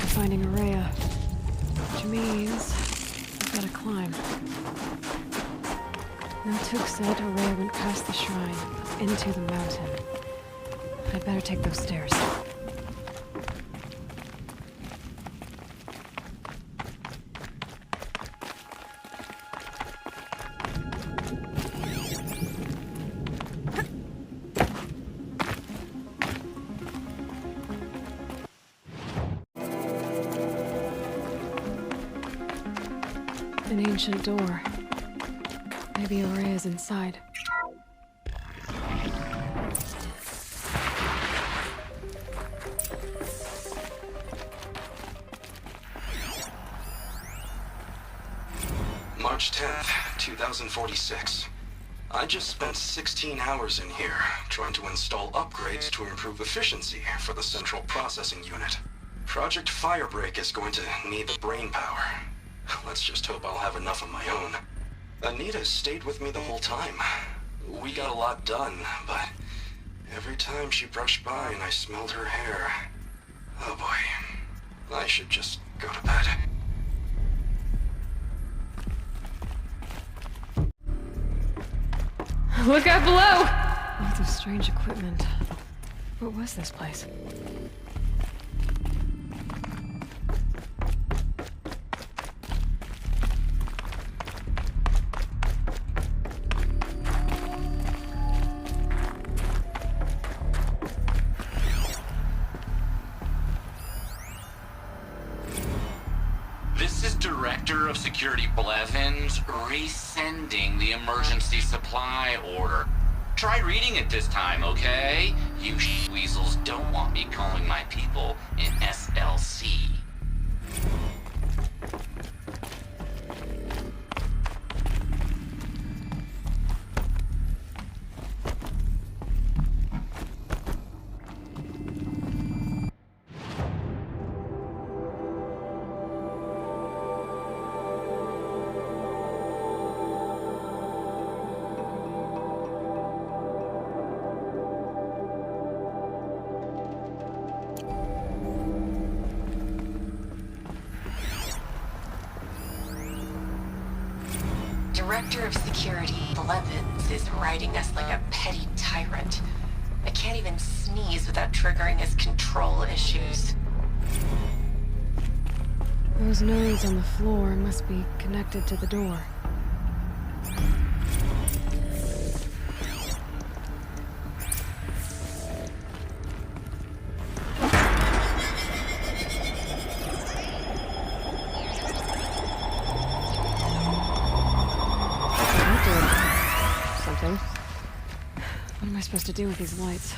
after finding Araya. Which means I've got to climb. Notuk said Araya went past the shrine, into the mountain. I'd better take those stairs. An ancient door. Maybe Araya's inside. March 10th, 2046. I just spent 16 hours in here, trying to install upgrades to improve efficiency for the central processing unit. Project Firebreak is going to need the brain power. Let's just hope I'll have enough of my own. Anita stayed with me the whole time. We got a lot done, but every time she brushed by and I smelled her hair... Oh boy. I should just go to bed. Look out below! Lots of strange equipment. What was this place? This is Director of Security Blevins resending the emergency supply order. Try reading it this time, okay? You weasels don't want me calling my people in SLC. Director of Security, Blevins, is riding us like a petty tyrant. I can't even sneeze without triggering his control issues. Those nodes on the floor must be connected to the door. What am I supposed to do with these lights?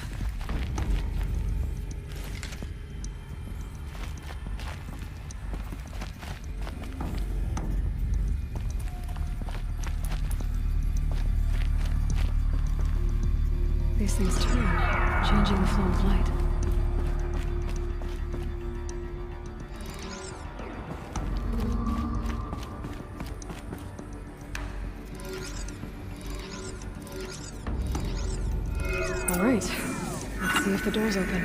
These things turn, changing the flow of light. All right, let's see if the door's open.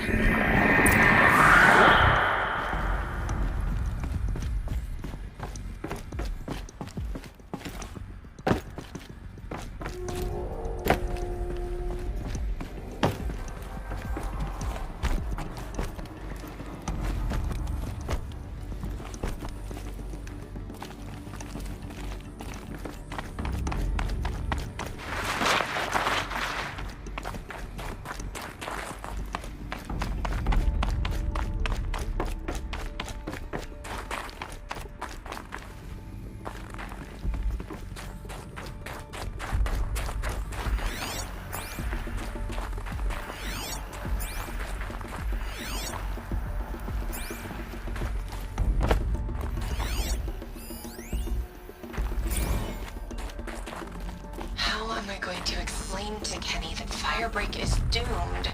To Kenny that Firebreak is doomed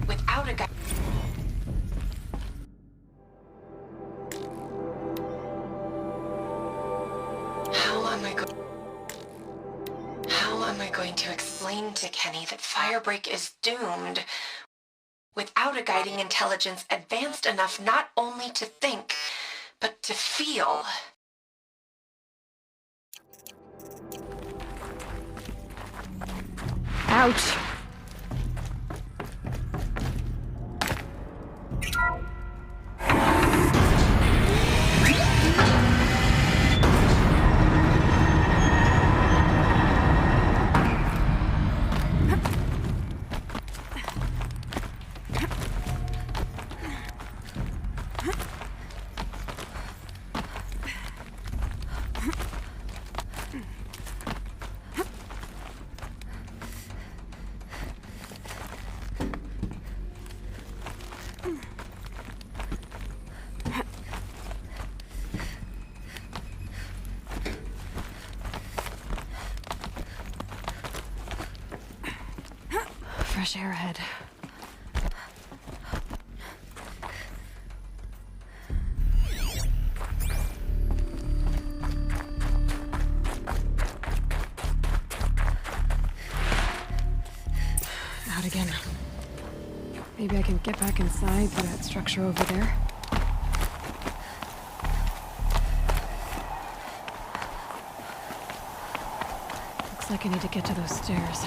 without a guy. How am I going to explain to Kenny that Firebreak is doomed without a guiding intelligence advanced enough not only to think, but to feel. Ouch. Fresh air ahead. Out again. Maybe I can get back inside through that structure over there. Looks like I need to get to those stairs.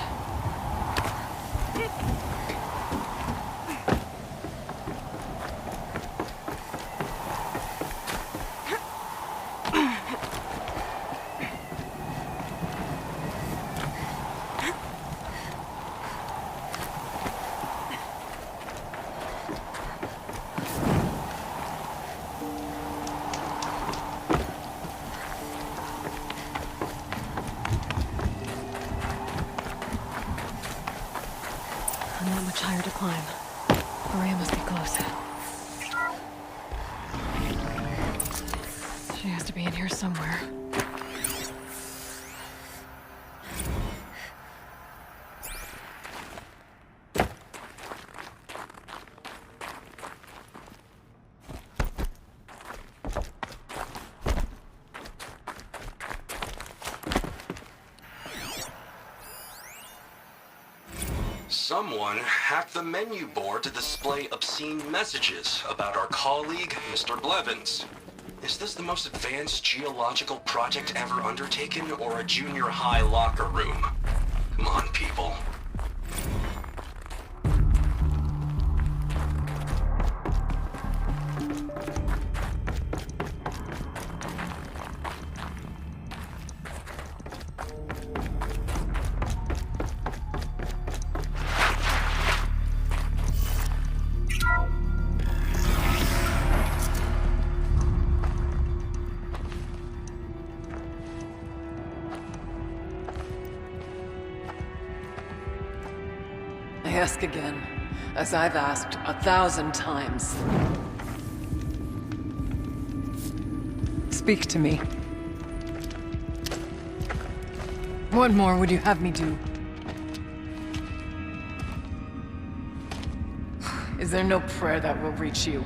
Not much higher to climb. Maria must be close. She has to be in here somewhere. Someone hacked the menu board to display obscene messages about our colleague, Mr. Blevins. Is this the most advanced geological project ever undertaken, or a junior high locker room? Come on, people. I ask again, as I've asked 1,000 times. Speak to me. What more would you have me do? Is there no prayer that will reach you?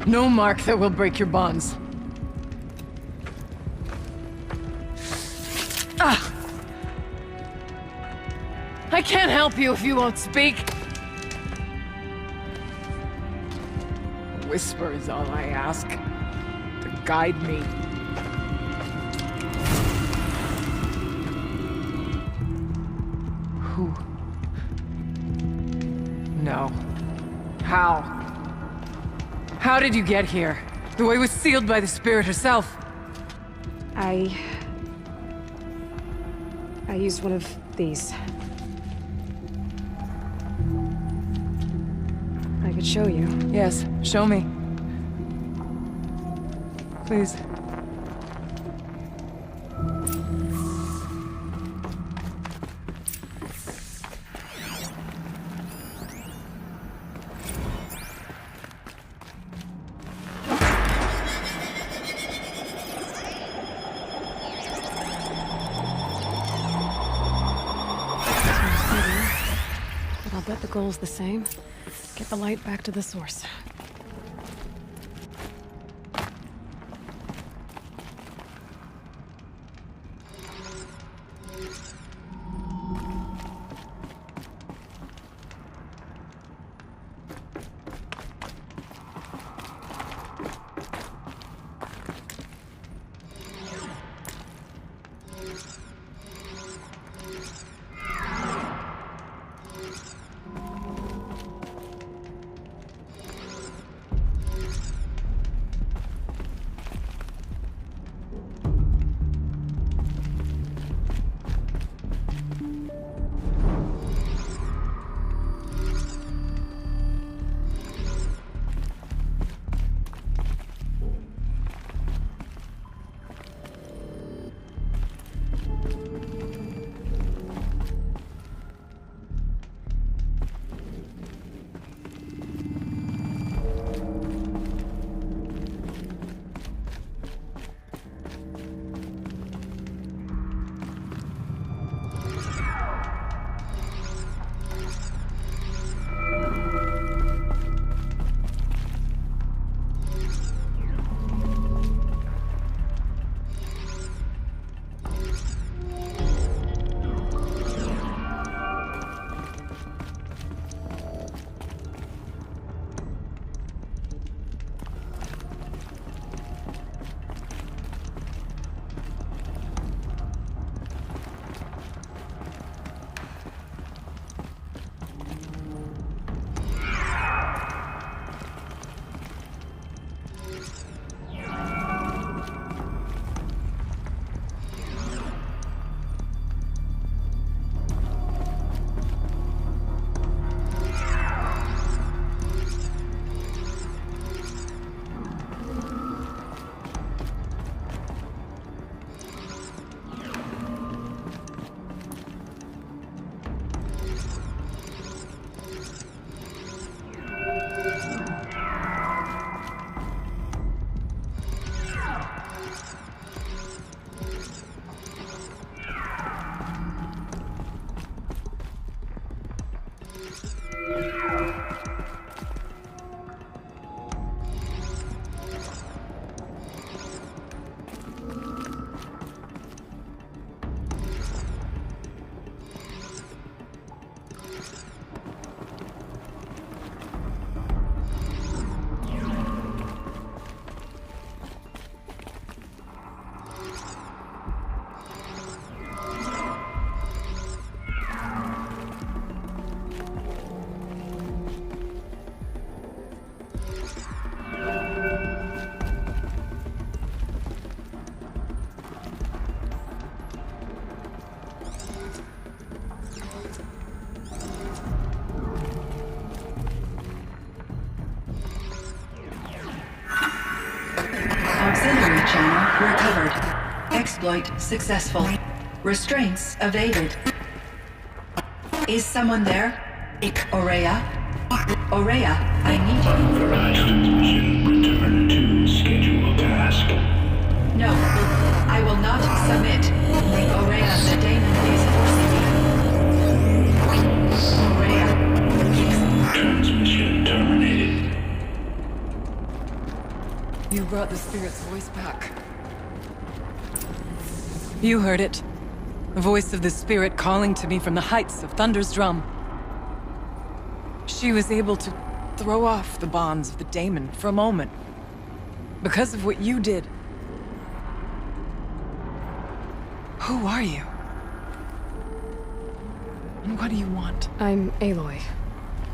No mark that will break your bonds? Ah! I can't help you if you won't speak. A whisper is all I ask, to guide me. Who? No. How? How did you get here? The way was sealed by the spirit herself. I used one of these. I could show you. Yes, show me. Please. But I'll bet the goal's the same. Get the light back to the source. recovered. Exploit successful. Restraints evaded. Is someone there? Aurea? Aurea, I need you. Transmission. Return to scheduled task. No, I will not submit. Aurea, the daemon is forcing me. Aurea. Transmission terminated. You brought the spirit's voice back. You heard it. The voice of the spirit calling to me from the heights of Thunder's drum. She was able to throw off the bonds of the daemon for a moment. Because of what you did. Who are you? And what do you want? I'm Aloy.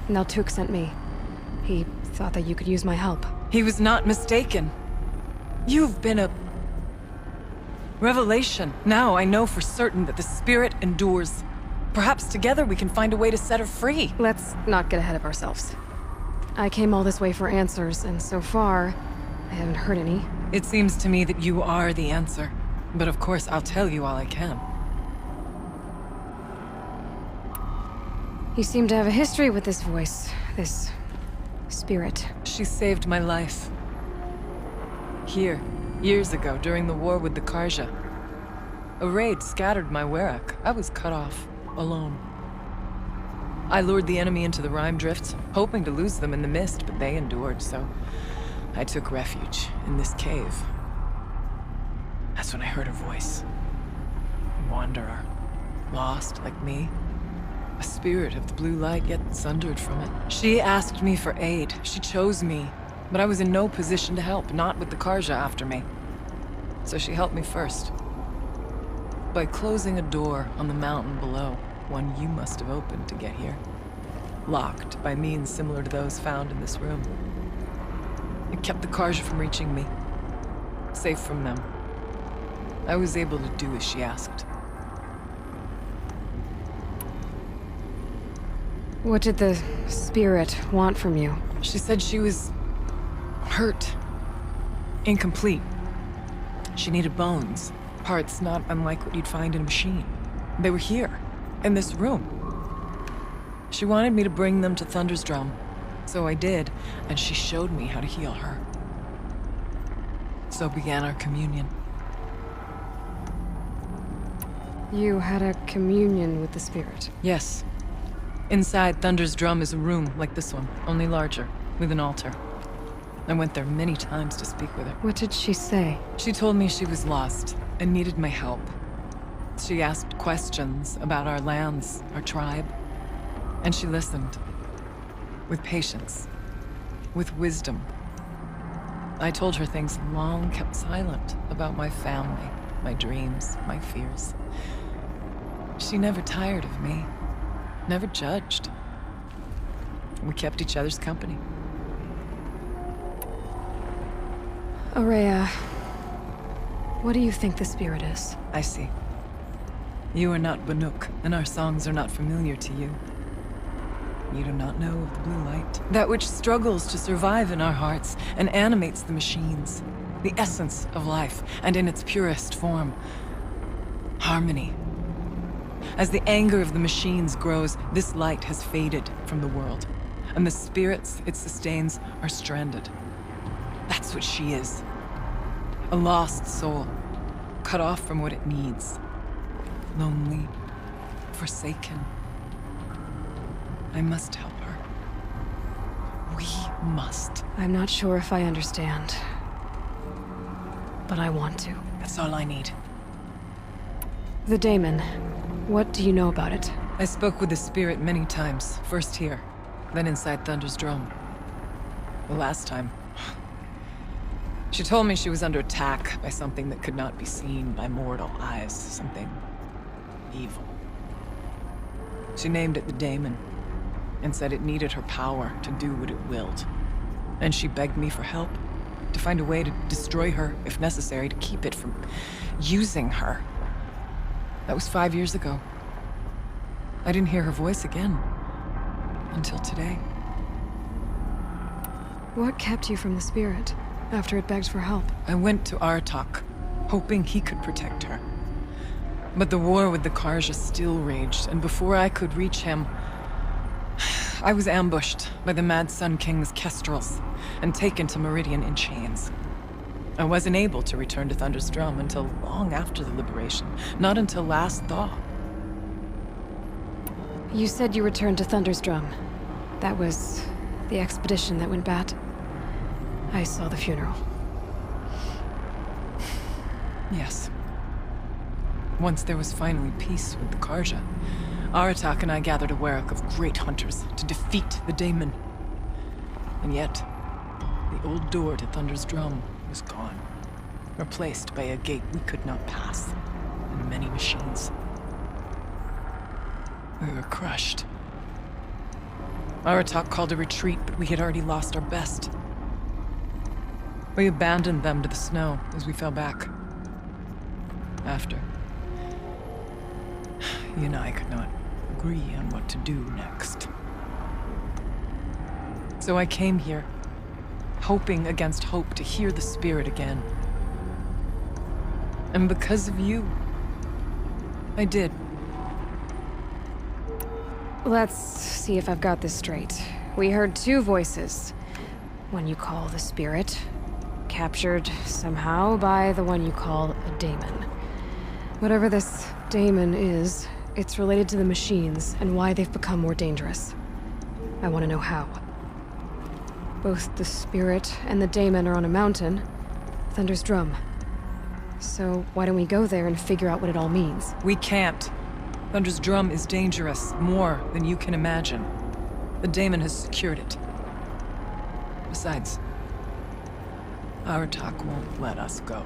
Naltuk sent me. He thought that you could use my help. He was not mistaken. You've been a revelation. Now I know for certain that the spirit endures. Perhaps together we can find a way to set her free. Let's not get ahead of ourselves. I came all this way for answers, and so far, I haven't heard any. It seems to me that you are the answer. But of course, I'll tell you all I can. You seem to have a history with this voice, this spirit. She saved my life. Here, years ago, during the war with the Karja. A raid scattered my Werak. I was cut off, alone. I lured the enemy into the Rime Drifts, hoping to lose them in the mist, but they endured, so I took refuge in this cave. That's when I heard her voice. A wanderer, lost like me. A spirit of the blue light, yet sundered from it. She asked me for aid. She chose me. But I was in no position to help, not with the Karja after me. So she helped me first. By closing a door on the mountain below, one you must have opened to get here. Locked by means similar to those found in this room. It kept the Karja from reaching me. Safe from them. I was able to do as she asked. What did the spirit want from you? She said she was hurt. Incomplete. She needed bones. Parts not unlike what you'd find in a machine. They were here, in this room. She wanted me to bring them to Thunder's drum. So I did, and she showed me how to heal her. So began our communion. You had a communion with the spirit? Yes. Inside Thunder's drum is a room like this one, only larger, with an altar. I went there many times to speak with her. What did she say? She told me she was lost and needed my help. She asked questions about our lands, our tribe, and she listened. With patience. With wisdom. I told her things long kept silent about my family, my dreams, my fears. She never tired of me. Never judged. We kept each other's company. Aurea, what do you think the spirit is? I see. You are not Banuk, and our songs are not familiar to you. You do not know of the blue light. That which struggles to survive in our hearts and animates the machines. The essence of life, and in its purest form. Harmony. As the anger of the machines grows, this light has faded from the world, and the spirits it sustains are stranded. That's what she is. A lost soul, cut off from what it needs. Lonely, forsaken. I must help her. We must. I'm not sure if I understand, but I want to. That's all I need. The daemon. What do you know about it? I spoke with the spirit many times. First here, then inside Thunder's drum. The last time. She told me she was under attack by something that could not be seen by mortal eyes. Something evil. She named it the daemon, and said it needed her power to do what it willed. And she begged me for help, to find a way to destroy her, if necessary, to keep it from using her. That was 5 years ago. I didn't hear her voice again. Until today. What kept you from the spirit, after it begged for help? I went to Artok. hoping he could protect her. But the war with the Karja still raged, and before I could reach him, I was ambushed by the Mad Sun King's kestrels and taken to Meridian in chains. I wasn't able to return to Thunder's Drum until long after the liberation, not until last thaw. You said you returned to Thunder's Drum. That was the expedition that went bad. I saw the funeral. Yes. Once there was finally peace with the Karja, Aratak and I gathered a Werak of great hunters to defeat the Daemon. And yet, the old door to Thunder's Drum was gone, replaced by a gate we could not pass, and many machines. We were crushed. Aratak called a retreat, but we had already lost our best. We abandoned them to the snow as we fell back. After, he and I could not agree on what to do next. So I came here, hoping against hope to hear the spirit again. And because of you, I did. Let's see if I've got this straight. We heard two voices. One you call the spirit, captured somehow by the one you call a daemon. Whatever this daemon is, it's related to the machines and why they've become more dangerous. I want to know how. Both the spirit and the daemon are on a mountain, Thunder's Drum. So why don't we go there and figure out what it all means? We can't. Thunder's Drum is dangerous, more than you can imagine. The daemon has secured it. Besides, Aratak won't let us go.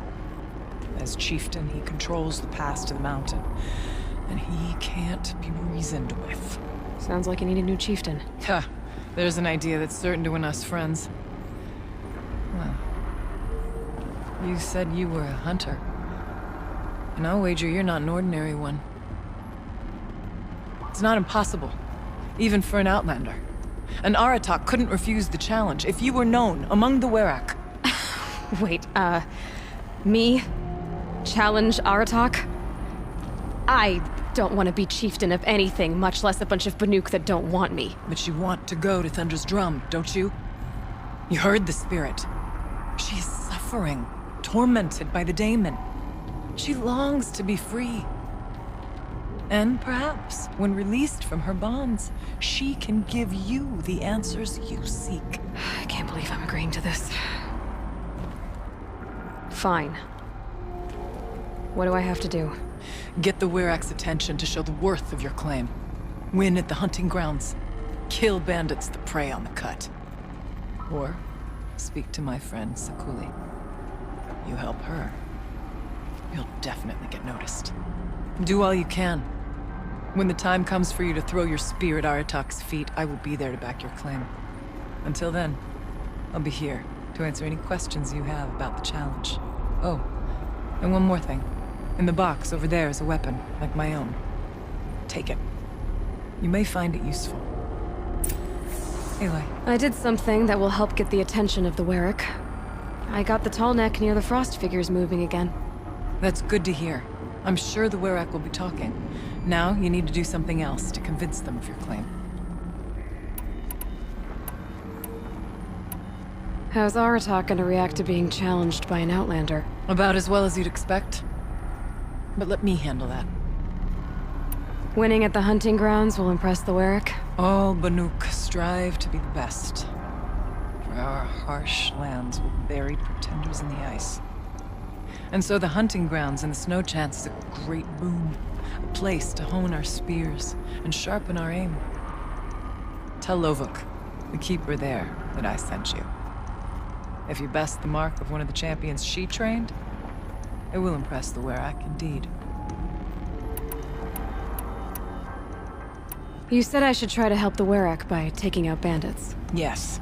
As chieftain, he controls the pass to the mountain, and he can't be reasoned with. Sounds like you need a new chieftain. Ha! There's an idea that's certain to win us friends. Well, you said you were a hunter. And I'll wager you're not an ordinary one. It's not impossible, even for an outlander. And Aratak couldn't refuse the challenge if you were known among the Werak. Wait, me? Challenge Aratak? I don't want to be chieftain of anything, much less a bunch of Banuk that don't want me. But you want to go to Thunder's Drum, don't you? You heard the spirit. She is suffering, tormented by the daemon. She longs to be free. And perhaps, when released from her bonds, she can give you the answers you seek. I can't believe I'm agreeing to this. Fine. What do I have to do? Get the Werak's attention to show the worth of your claim. Win at the hunting grounds. Kill bandits that prey on the cut. Or speak to my friend Sakuli. You help her, you'll definitely get noticed. Do all you can. When the time comes for you to throw your spear at Aratak's feet, I will be there to back your claim. Until then, I'll be here to answer any questions you have about the challenge. Oh, and one more thing. In the box over there is a weapon, like my own. Take it. You may find it useful. Aloy. I did something that will help get the attention of the Werak. I got the tall neck near the frost figures moving again. That's good to hear. I'm sure the Werak will be talking. Now, you need to do something else to convince them of your claim. How's Aratak gonna react to being challenged by an outlander? About as well as you'd expect. But let me handle that. Winning at the hunting grounds will impress the Werak? All Banuk strive to be the best. For our harsh lands will bury pretenders in the ice. And so the hunting grounds and the snow chance is a great boon. A place to hone our spears and sharpen our aim. Tell Lovuk, the keeper there, that I sent you. If you best the mark of one of the champions she trained, it will impress the Werak indeed. You said I should try to help the Werak by taking out bandits. Yes.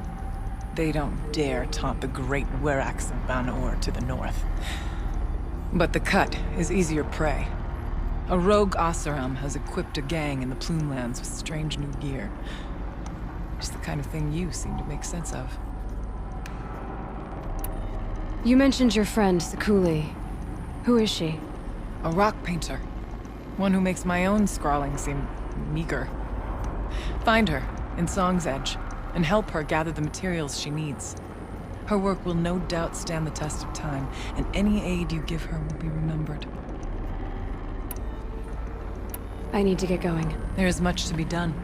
They don't dare taunt the great Weraks of Banor to the north. But the cut is easier prey. A rogue Oseram has equipped a gang in the Plume Lands with strange new gear. Just the kind of thing you seem to make sense of. You mentioned your friend, Sakuli. Who is she? A rock painter. One who makes my own scrawling seem meager. Find her in Song's Edge and help her gather the materials she needs. Her work will no doubt stand the test of time, and any aid you give her will be remembered. I need to get going. There is much to be done.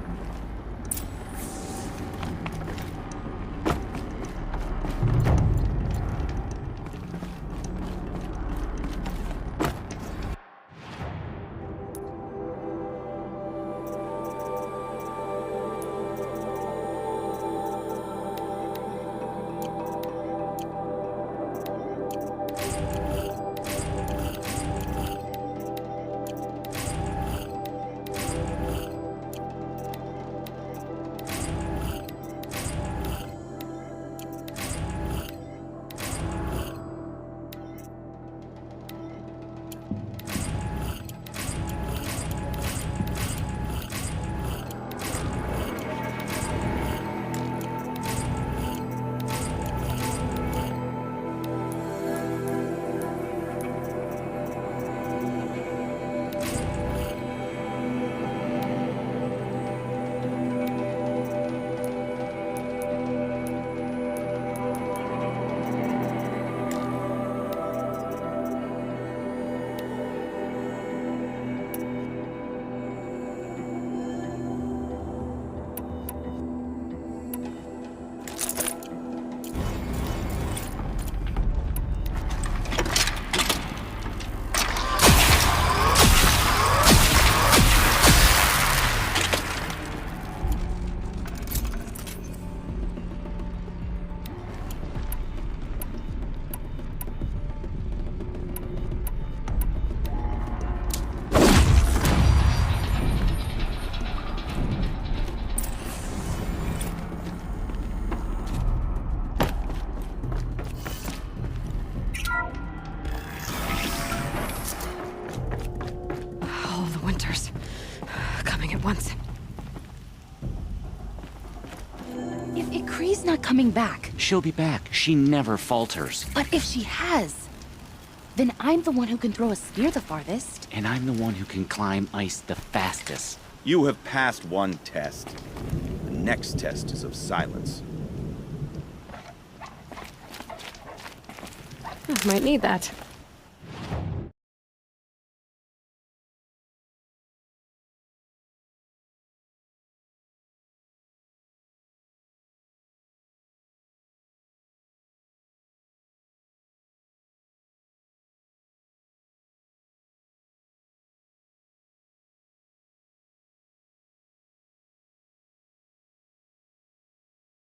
Once. If Ikri's not coming back... She'll be back. She never falters. But if she has, then I'm the one who can throw a spear the farthest. And I'm the one who can climb ice the fastest. You have passed one test. The next test is of silence. Might need that.